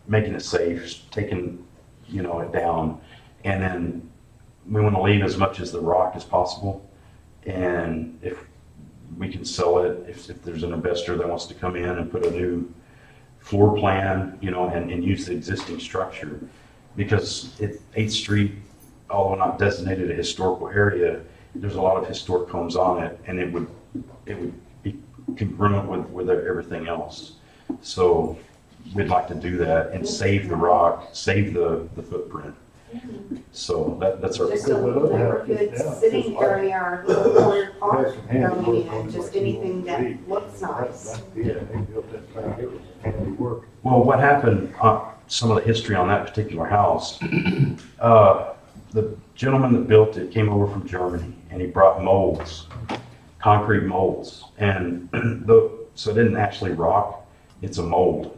Speaker 5: making it safe, taking it down, and then we want to leave as much as the rock as possible. And if we can sell it, if there's an investor that wants to come in and put a new floor plan, and use the existing structure, because 8th Street, although not designated a historical area, there's a lot of historic homes on it, and it would be congruent with everything else. So we'd like to do that and save the rock, save the footprint. So that's our,
Speaker 11: Just a little neighborhood sitting area, or little corner park going in, just anything that looks nice.
Speaker 2: Yeah, they built that thing, it was handy work.
Speaker 5: well, what happened, some of the history on that particular house, the gentleman that built it came over from Germany and he brought molds, concrete molds. And so it didn't actually rock, it's a mold,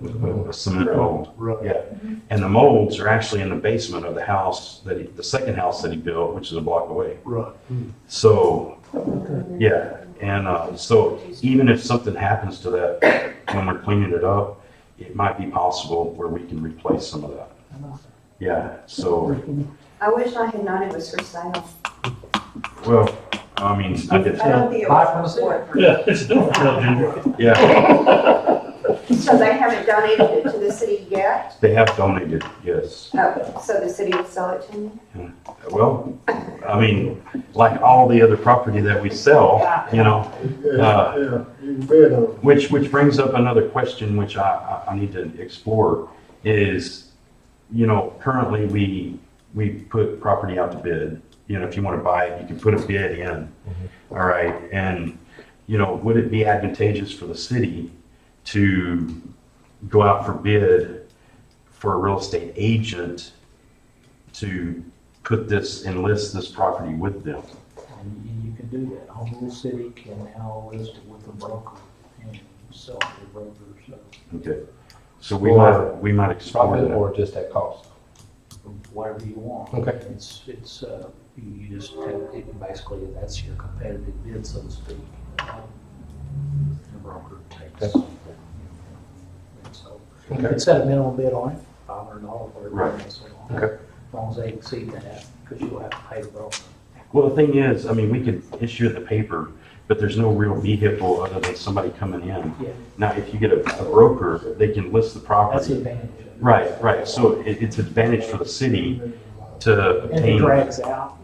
Speaker 5: a cement mold.
Speaker 2: Right.
Speaker 5: Yeah. And the molds are actually in the basement of the house the second house that he built, which is a block away.
Speaker 2: Right.
Speaker 5: So, yeah, and so even if something happens to that when we're cleaning it up, it might be possible where we can replace some of that. Yeah, so,
Speaker 11: I wish I had known it was for sale.
Speaker 5: well, I mean, I did,
Speaker 11: I don't think it
Speaker 14: Buy from the
Speaker 11: was
Speaker 14: city.
Speaker 11: for
Speaker 10: Yeah, it's still for Ginger.
Speaker 5: yeah,
Speaker 11: So they haven't donated it to the city yet?
Speaker 5: they have donated, yes.
Speaker 11: Oh, so the city would sell it to me?
Speaker 5: Well, I mean, like all the other property that we sell, you know,
Speaker 2: Yeah, you can bet on it.
Speaker 5: which brings up another question, which I need to explore, is, you know, currently we put property out to bid. You know, if you want to buy it, you can put a bid in. All right, and, you know, would it be advantageous for the city to go out for bid for a real estate agent to enlist this property with them?
Speaker 14: And you can do that. Home Rule City can now list it with a broker and sell to the broker, so
Speaker 5: Okay, so we might explore
Speaker 1: Profit
Speaker 5: that.
Speaker 1: or just at cost?
Speaker 14: whatever you want.
Speaker 1: Okay.
Speaker 14: It's, you just have, it basically, that's your competitive bid, so to speak. The broker takes.
Speaker 1: Okay.
Speaker 14: And so, you
Speaker 1: Okay.
Speaker 14: can set a minimum bid on it, $500, whatever.
Speaker 5: Right.
Speaker 14: it is.
Speaker 5: Okay.
Speaker 14: As long as they exceed that, because you'll have to pay the broker.
Speaker 5: Well, the thing is, I mean, we could issue it in the paper, but there's no real vehicle other than somebody coming in.
Speaker 14: Yeah,
Speaker 5: Now, if you get a broker, they can list the
Speaker 14: that's the
Speaker 5: property.
Speaker 14: advantage.
Speaker 5: Right, so it's an advantage for the city to
Speaker 14: And it
Speaker 5: obtain.
Speaker 14: drags out,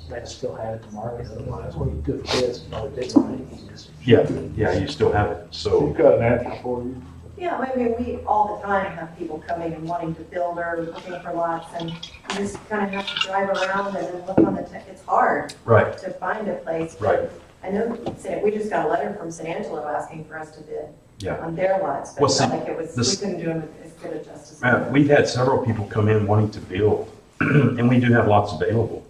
Speaker 14: they still have it to market, otherwise, when you do bids, no bids on it, you can just.
Speaker 5: Yeah, you still have it, so,
Speaker 2: We've got an answer for you.
Speaker 15: Yeah, I mean, we all the time have people coming and wanting to build or looking for lots, and you just kind of have to drive around and then look on it's hard
Speaker 5: right,
Speaker 15: to find a place.
Speaker 5: right,
Speaker 15: I know, we just got a letter from San Angelo asking for us to bid
Speaker 5: yeah.
Speaker 15: on their lots, but
Speaker 5: Well,
Speaker 15: it's not
Speaker 5: see,
Speaker 15: like it was,
Speaker 5: this-
Speaker 15: we couldn't do them as good a justice.
Speaker 5: We've had several people come in wanting to build, and we do have lots available,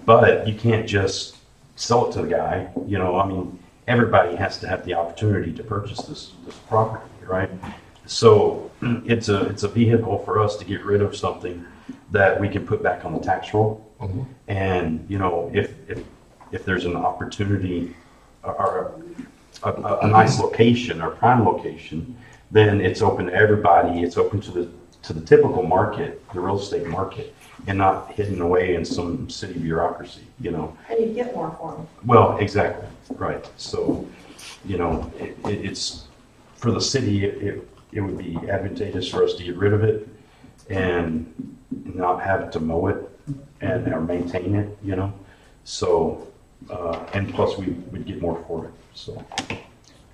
Speaker 5: but you can't just sell it to the guy, you know, I mean, everybody has to have the opportunity to purchase this property, right? So it's a vehicle for us to get rid of something that we can put back on the tax roll.
Speaker 1: Mhm.
Speaker 5: And, you know, if there's an opportunity or a nice location or prime location, then it's open to everybody. It's open to the typical market, the real estate market, and not hidden away in some city bureaucracy, you know?
Speaker 15: And you get more for them.
Speaker 5: Well, exactly, right. So, you know, it's, for the city, it would be advantageous for us to get rid of it and not have to mow it or maintain it, you know? So, and plus we would get more for it, so.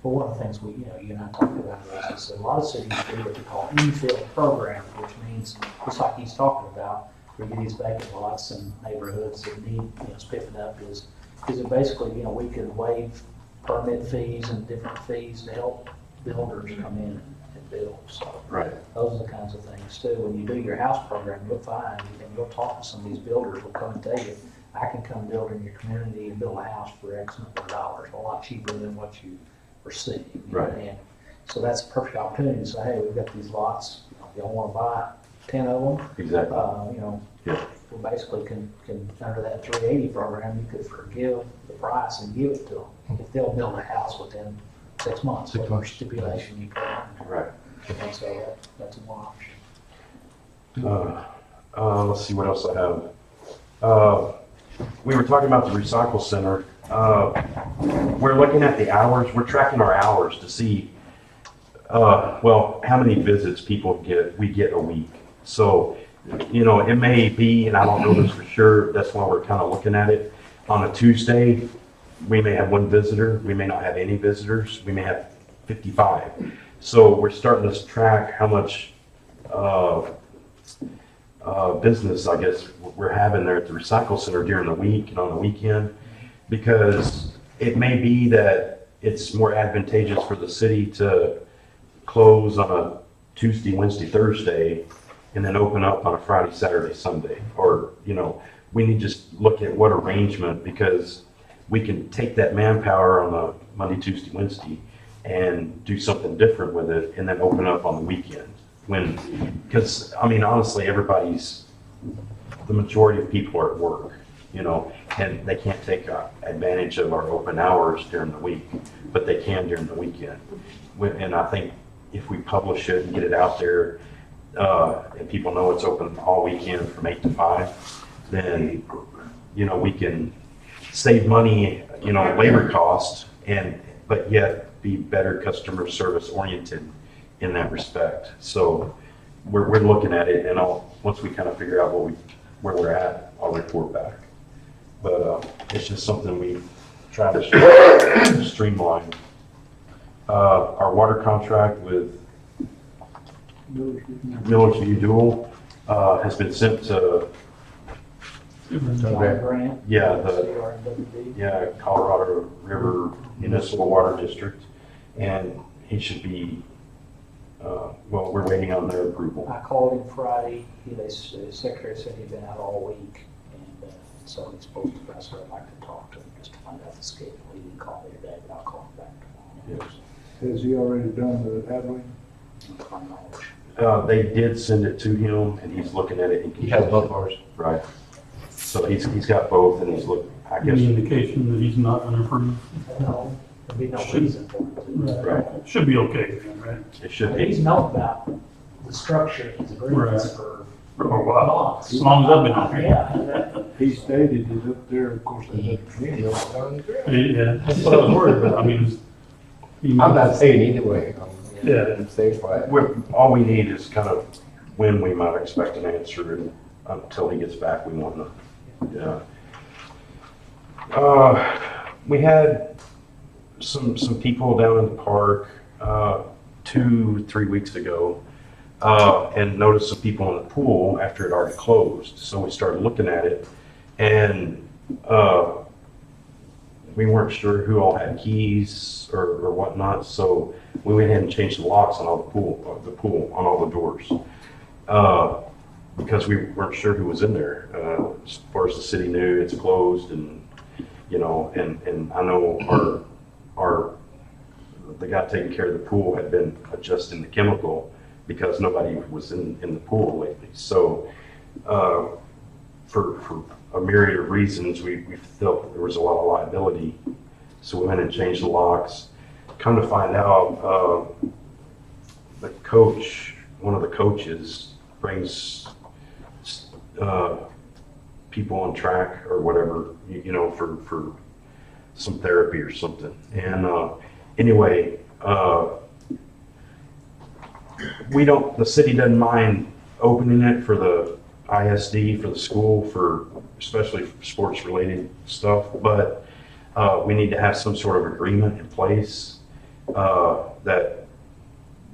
Speaker 14: Well, one of the things you and I talked about is a lot of cities do what they call infill programs, which means, just like he's talking about, we get these vacant lots in neighborhoods that need, spiffing up is it basically, we can waive permit fees and different fees to help builders come in and build, so.
Speaker 5: Right.
Speaker 14: Those are the kinds of things too. When you do your house program, you'll find, and you'll talk to some of these builders, will come and tell you, I can come build in your community and build a house for X number of dollars, a lot cheaper than what you were seeing.
Speaker 5: Right.
Speaker 14: And so that's a perfect opportunity to say, hey, we've got these lots, y'all wanna buy 10 of them?
Speaker 5: Exactly. Yeah.
Speaker 14: We basically can, under that 380 program, you could forgive the price and give it to them if they'll build a house within 6 months.
Speaker 1: 6 months.
Speaker 14: Stipulation you put on.
Speaker 5: Right.
Speaker 14: And so that's one option.
Speaker 5: Let's see what else I have. We were talking about the recycle center. We're looking at the hours. We're tracking our hours to see, how many visits we get a week. So, it may be, and I don't know this for sure, that's why we're kind of looking at it. On a Tuesday, we may have one visitor. We may not have any visitors. We may have 55. So we're starting to track how much business, I guess, we're having there at the recycle center during the week and on the weekend, because it may be that it's more advantageous for the city to close on a Tuesday, Wednesday, Thursday, and then open up on a Friday, Saturday, Sunday. Or, we need to just look at what arrangement, because we can take that manpower on a Monday, Tuesday, Wednesday and do something different with it, and then open up on the weekend. Because, honestly, the majority of people are at work, and they can't take advantage of our open hours during the week, but they can during the weekend. And I think if we publish it and get it out there, and people know it's open all weekend from 8 to 5, then, we can save money, labor costs, but yet be better customer service oriented in that respect. So we're looking at it, and once we kind of figure out where we're at, I'll report back. But it's just something we try to streamline. Our water contract with Miller's View Dual has been sent to
Speaker 14: Grant.
Speaker 5: Colorado River Municipal Water District, and he should be. We're waiting on their approval.
Speaker 14: I called him Friday. The secretary said he'd been out all week, and so he's supposed to. So I'd like to talk to him just to find out the schedule. He didn't call me today, but I'll call him back tomorrow.
Speaker 5: Yes.
Speaker 2: Has he already done the handling?
Speaker 14: To my knowledge.
Speaker 5: They did send it to him, and he's looking at it.
Speaker 1: He has both ours.
Speaker 5: Right. So he's got both, and he's looking. I guess.
Speaker 10: Any indication that he's not unapproved?
Speaker 14: No, there'd be no reason for him to.
Speaker 5: Right.
Speaker 10: Should be okay then, right?
Speaker 5: It should
Speaker 14: He's
Speaker 5: be.
Speaker 14: known about the structure of his agreements
Speaker 10: Right.
Speaker 14: for
Speaker 10: For a while,
Speaker 14: months.
Speaker 10: as long as I've been on here.
Speaker 14: Yeah.
Speaker 2: He stated it up there, of course, they had
Speaker 10: Yeah, that's what I was worried about.
Speaker 1: I'm not saying either way.
Speaker 10: Yeah.
Speaker 1: I'm staying quiet.
Speaker 5: All we need is kind of when we might expect an answer, and until he gets back, we want to. Yeah. We had some people down in the park 2-3 weeks ago, and noticed some people in the pool after it already closed. So we started looking at it, and we weren't sure who all had keys or whatnot. So we went ahead and changed the locks on all the pool on all the doors. Because we weren't sure who was in there. As far as the city knew, it's closed, and and I know the guy taking care of the pool had been adjusting the chemical because nobody was in the pool lately. So for a myriad of reasons, we felt there was a lot of liability. So we went and changed the locks. Come to find out, one of the coaches brings people on track or whatever, for some therapy or something. And anyway, the city doesn't mind opening it for the ISD, for the school, especially for sports related stuff, but we need to have some sort of agreement in place that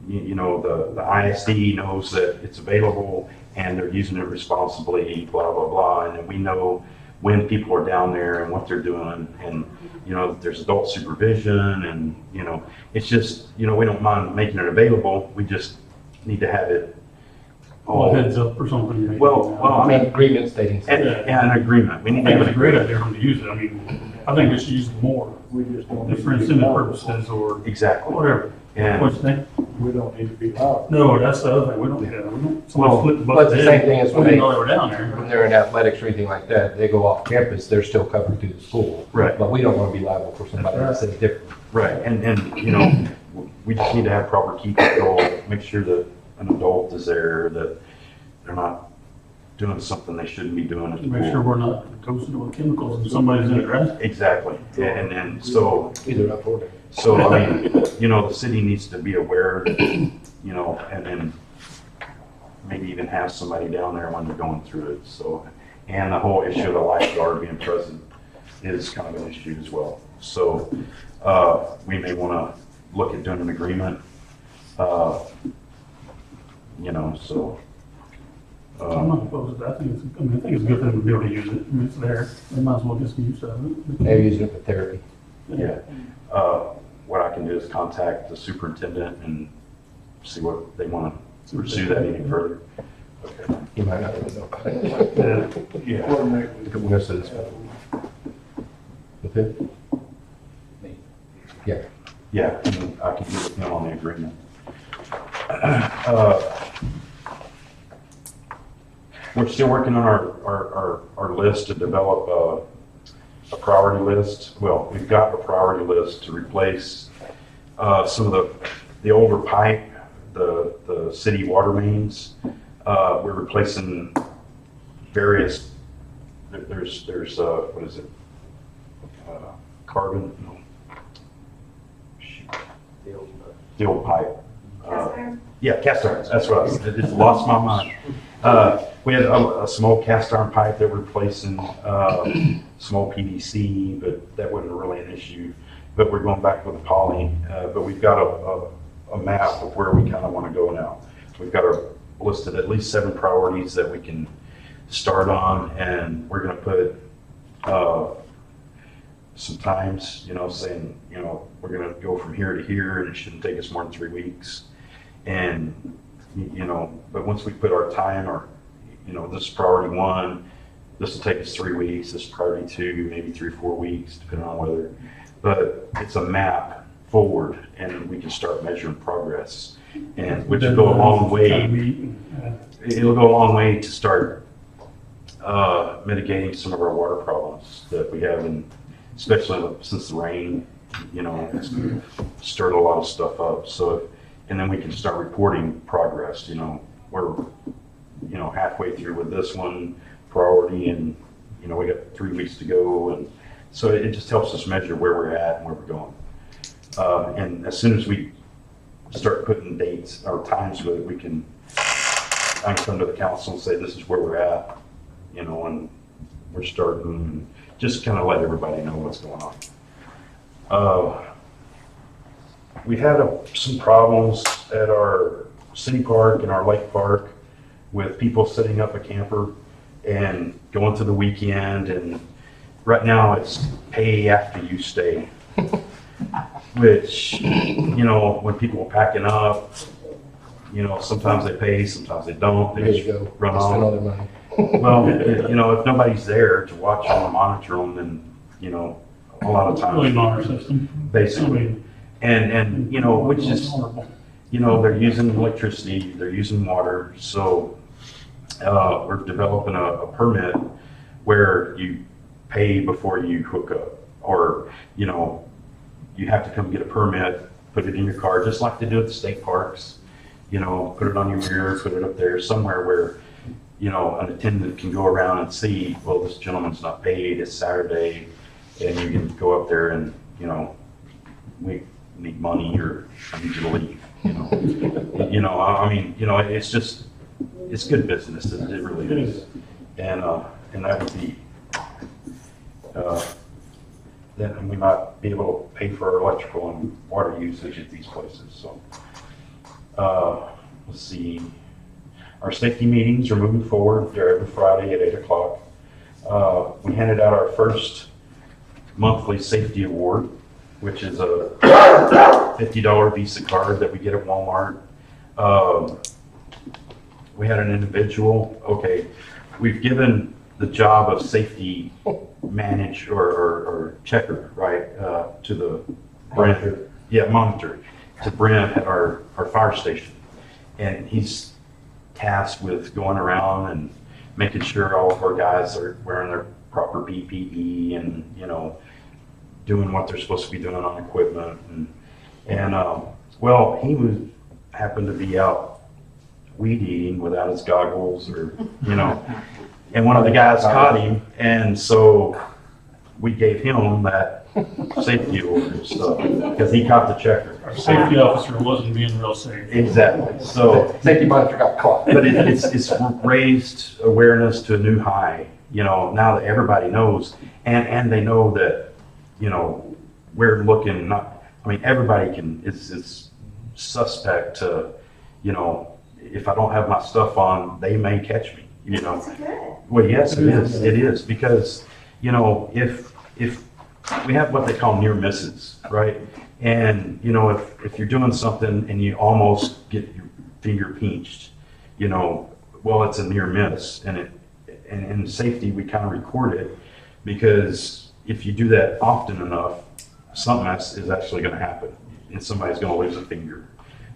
Speaker 5: the ISD knows that it's available and they're using it responsibly, blah, blah, blah. And then we know when people are down there and what they're doing, and, there's adult supervision, and, it's just, we don't mind making it available. We just need to have it all.
Speaker 10: Heads up or something. maybe.
Speaker 5: Well, I mean,
Speaker 1: Agreement stating.
Speaker 5: an agreement. We
Speaker 10: I
Speaker 5: need to
Speaker 10: think
Speaker 5: have
Speaker 10: it's
Speaker 5: an
Speaker 10: a great
Speaker 5: agreement.
Speaker 10: idea for them to use it. I think they should use it more,
Speaker 2: We just don't.
Speaker 10: for incentive purposes or
Speaker 5: Exactly.
Speaker 10: whatever.
Speaker 5: And
Speaker 10: What's the thing?
Speaker 2: We don't need to be liable.
Speaker 10: No, that's the other thing. We don't, somebody flip the
Speaker 1: But
Speaker 10: bus.
Speaker 1: it's the same thing as when
Speaker 10: We didn't know they were down there.
Speaker 1: When they're in athletics or anything like that, they go off campus, they're still covered through the school.
Speaker 5: Right.
Speaker 1: But we don't want to be liable for somebody that says different.
Speaker 5: Right, and we just need to have proper key control, make sure that an adult is there, that they're not doing something they shouldn't be doing at the
Speaker 10: Make sure
Speaker 5: pool.
Speaker 10: we're not dosing with chemicals and somebody's in it, right?
Speaker 5: Exactly, and then, so,
Speaker 1: Either up or down.
Speaker 5: I mean, the city needs to be aware that, and then maybe even have somebody down there when they're going through it, so. And the whole issue of the lifeguard being present is kind of an issue as well. So, we may want to look at doing an agreement, so
Speaker 10: I'm not opposed to that. I think it's good for them to be able to use it. I mean, it's there. They might as well get some use out of it.
Speaker 1: They're using it for therapy.
Speaker 5: Yeah. What I can do is contact the superintendent and see what they want to pursue that any further. Okay.
Speaker 1: He might not even know.
Speaker 5: Yeah.
Speaker 2: Coordinate with
Speaker 1: The rest of this. Okay? Yeah.
Speaker 5: Yeah, and I can get with him on the agreement. We're still working on our list to develop a priority list. Well, we've got a priority list to replace some of the older pipe, the city water mains. We're replacing various, there's what is it? Carbon, no. Shoot. The old pipe. Yeah, cast iron, that's what I was, it lost my mind. We had a small cast iron pipe that we're replacing, small PVC, but that wasn't really an issue. But we're going back with the poly, but we've got a map of where we kind of want to go now. We've got our listed at least 7 priorities that we can start on, and we're going to put some times, saying, we're going to go from here to here, and it shouldn't take us more than 3 weeks. And, but once we put our time, or, this is priority 1, this will take us 3 weeks, this is priority 2, maybe 3 or 4 weeks, depending on whether, but it's a map forward, and we can start measuring progress, and which will go a long way. It'll go a long way to start mitigating some of our water problems that we have, especially since the rain, it's stirred a lot of stuff up. So, and then we can start reporting progress. We're halfway through with this one priority, and we got 3 weeks to go, and so it just helps us measure where we're at and where we're going. And as soon as we start putting dates or times with it, I can come to the council and say, this is where we're at, and we're starting, and just kind of let everybody know what's going on. We had some problems at our city park and our lake park with people setting up a camper and going to the weekend, and right now it's pay after you stay, which, when people are packing up, sometimes they pay, sometimes they don't. They just run off.
Speaker 1: Spend all their money.
Speaker 5: Well, if nobody's there to watch them and monitor them, then, a lot of
Speaker 10: Really
Speaker 5: times,
Speaker 10: not our system.
Speaker 5: basically. And, which is, they're using electricity, they're using water, so we're developing a permit where you pay before you hook up, or, you have to come get a permit, put it in your car, just like they do at the state parks, put it on your mirror, put it up there somewhere where, an attendant can go around and see, well, this gentleman's not paid, it's Saturday, and you can go up there and, we need money, or I need you to leave, it's just, it's good business, it really is. And that would be, then we might be able to pay for our electrical and water usage at these places, so. Let's see. Our safety meetings are moving forward. They're every Friday at 8 o'clock. We handed out our first monthly safety award, which is a $50 Visa card that we get at Walmart. We had an individual, we've given the job of safety manage or checker, right, to the Brent, monitor, to Brent at our fire station. And he's tasked with going around and making sure all of our guys are wearing their proper PPE and, doing what they're supposed to be doing on equipment. And he happened to be out weed eating without his goggles, or, and one of the guys caught him, and so we gave him that safety order stuff, because he caught the checker.
Speaker 10: Our safety officer wasn't being real safe.
Speaker 5: Exactly. So
Speaker 1: Safety monitor got caught.
Speaker 5: but it's raised awareness to a new high, now that everybody knows, and they know that, we're looking, everybody it's suspect to, if I don't have my stuff on, they may catch me, you know.
Speaker 11: That's good.
Speaker 5: Well, yes, it is, because, you know, if we have what they call near misses, right? And, you know, if you're doing something and you almost get your finger pinched, you know, well, it's a near miss, and in safety, we kind of record it, because if you do that often enough, something is actually going to happen, and somebody's going to lose a finger.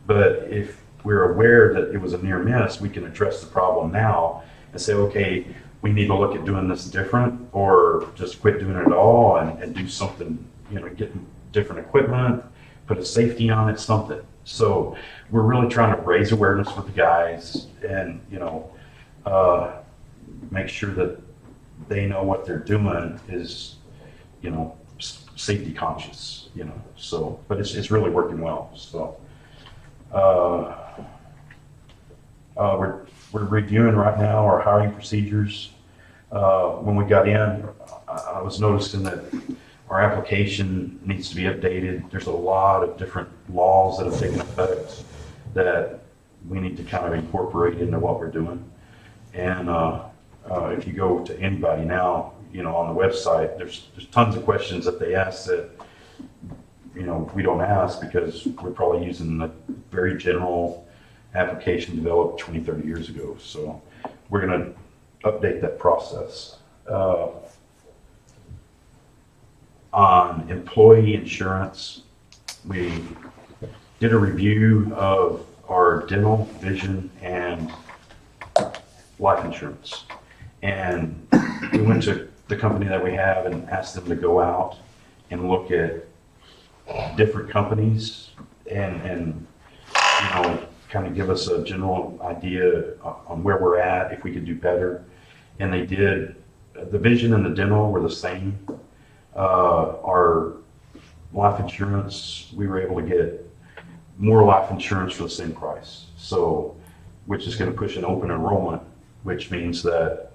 Speaker 5: But if we're aware that it was a near miss, we can address the problem now and say, okay, we need to look at doing this different, or just quit doing it all and do something, you know, get different equipment, put a safety on it, something. So we're really trying to raise awareness with the guys and, you know, make sure that they know what they're doing is, you know, safety conscious, you know. So, but it's really working well. So we're reviewing right now our hiring procedures. When we got in, I was noticing that our application needs to be updated. There's a lot of different laws that have taken effect that we need to kind of incorporate into what we're doing. And if you go to anybody now, you know, on the website, there's tons of questions that they ask that, you know, we don't ask because we're probably using a very general application developed 20, 30 years ago. So we're going to update that process. On employee insurance, we did a review of our dental, vision, and life insurance. And we went to the company that we have and asked them to go out and look at different companies and you know, kind of give us a general idea on where we're at, if we could do better. And they did. The vision and the dental were the same. Our life insurance, we were able to get more life insurance for the same price. So, which is going to push an open enrollment, which means that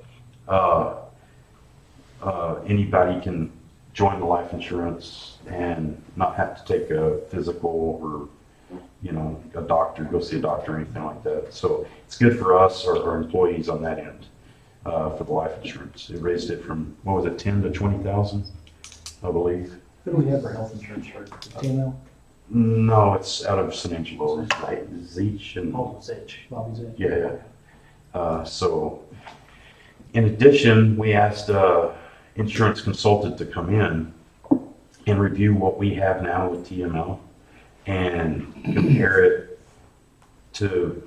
Speaker 5: anybody can join the life insurance and not have to take a physical or, you know, a doctor, go see a doctor or anything like that. So it's good for us, our employees on that end, for the life insurance. It raised it from, what was it, 10 to 20,000, I believe.
Speaker 14: Who do we have for health insurance for? TML?
Speaker 5: No, it's out of San Angelo, Zeech and.
Speaker 14: Oh, Zitch, Bobby Zitch.
Speaker 5: Yeah. So in addition, we asked a insurance consultant to come in and review what we have now with TML and compare it to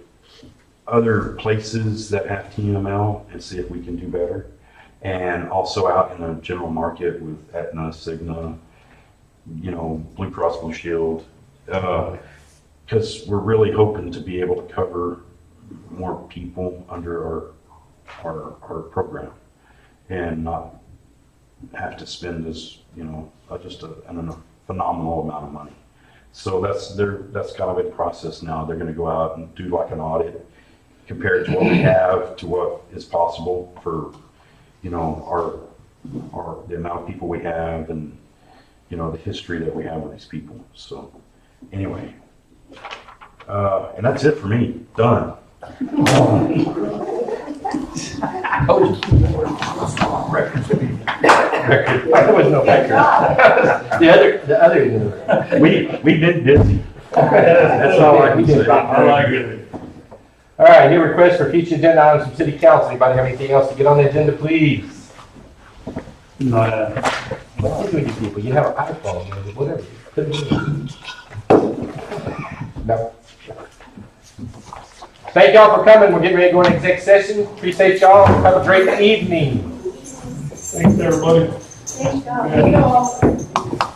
Speaker 5: other places that have TML and see if we can do better. And also out in the general market with Aetna, Cigna, you know, Blue Cross Blue Shield, because we're really hoping to be able to cover more people under our program and not have to spend as, you know, just a phenomenal amount of money. So that's kind of in process now. They're going to go out and do like an audit, compare it to what we have to what is possible for, you know, the amount of people we have and, you know, the history that we have with these people. So anyway, and that's it for me. Done.
Speaker 1: There was no record. The other.
Speaker 5: We've been busy. That's all I can say.
Speaker 10: I like it.
Speaker 1: All right, new request for future agenda items from City Council. Anybody have anything else to get on the agenda, please?
Speaker 10: No,
Speaker 1: What do you people? You have an iPhone, whatever. Put it in. No. Thank y'all for coming. We're getting ready to go into exec session. Appreciate y'all. Have a great evening.
Speaker 10: thanks everybody.
Speaker 15: Thanks, God.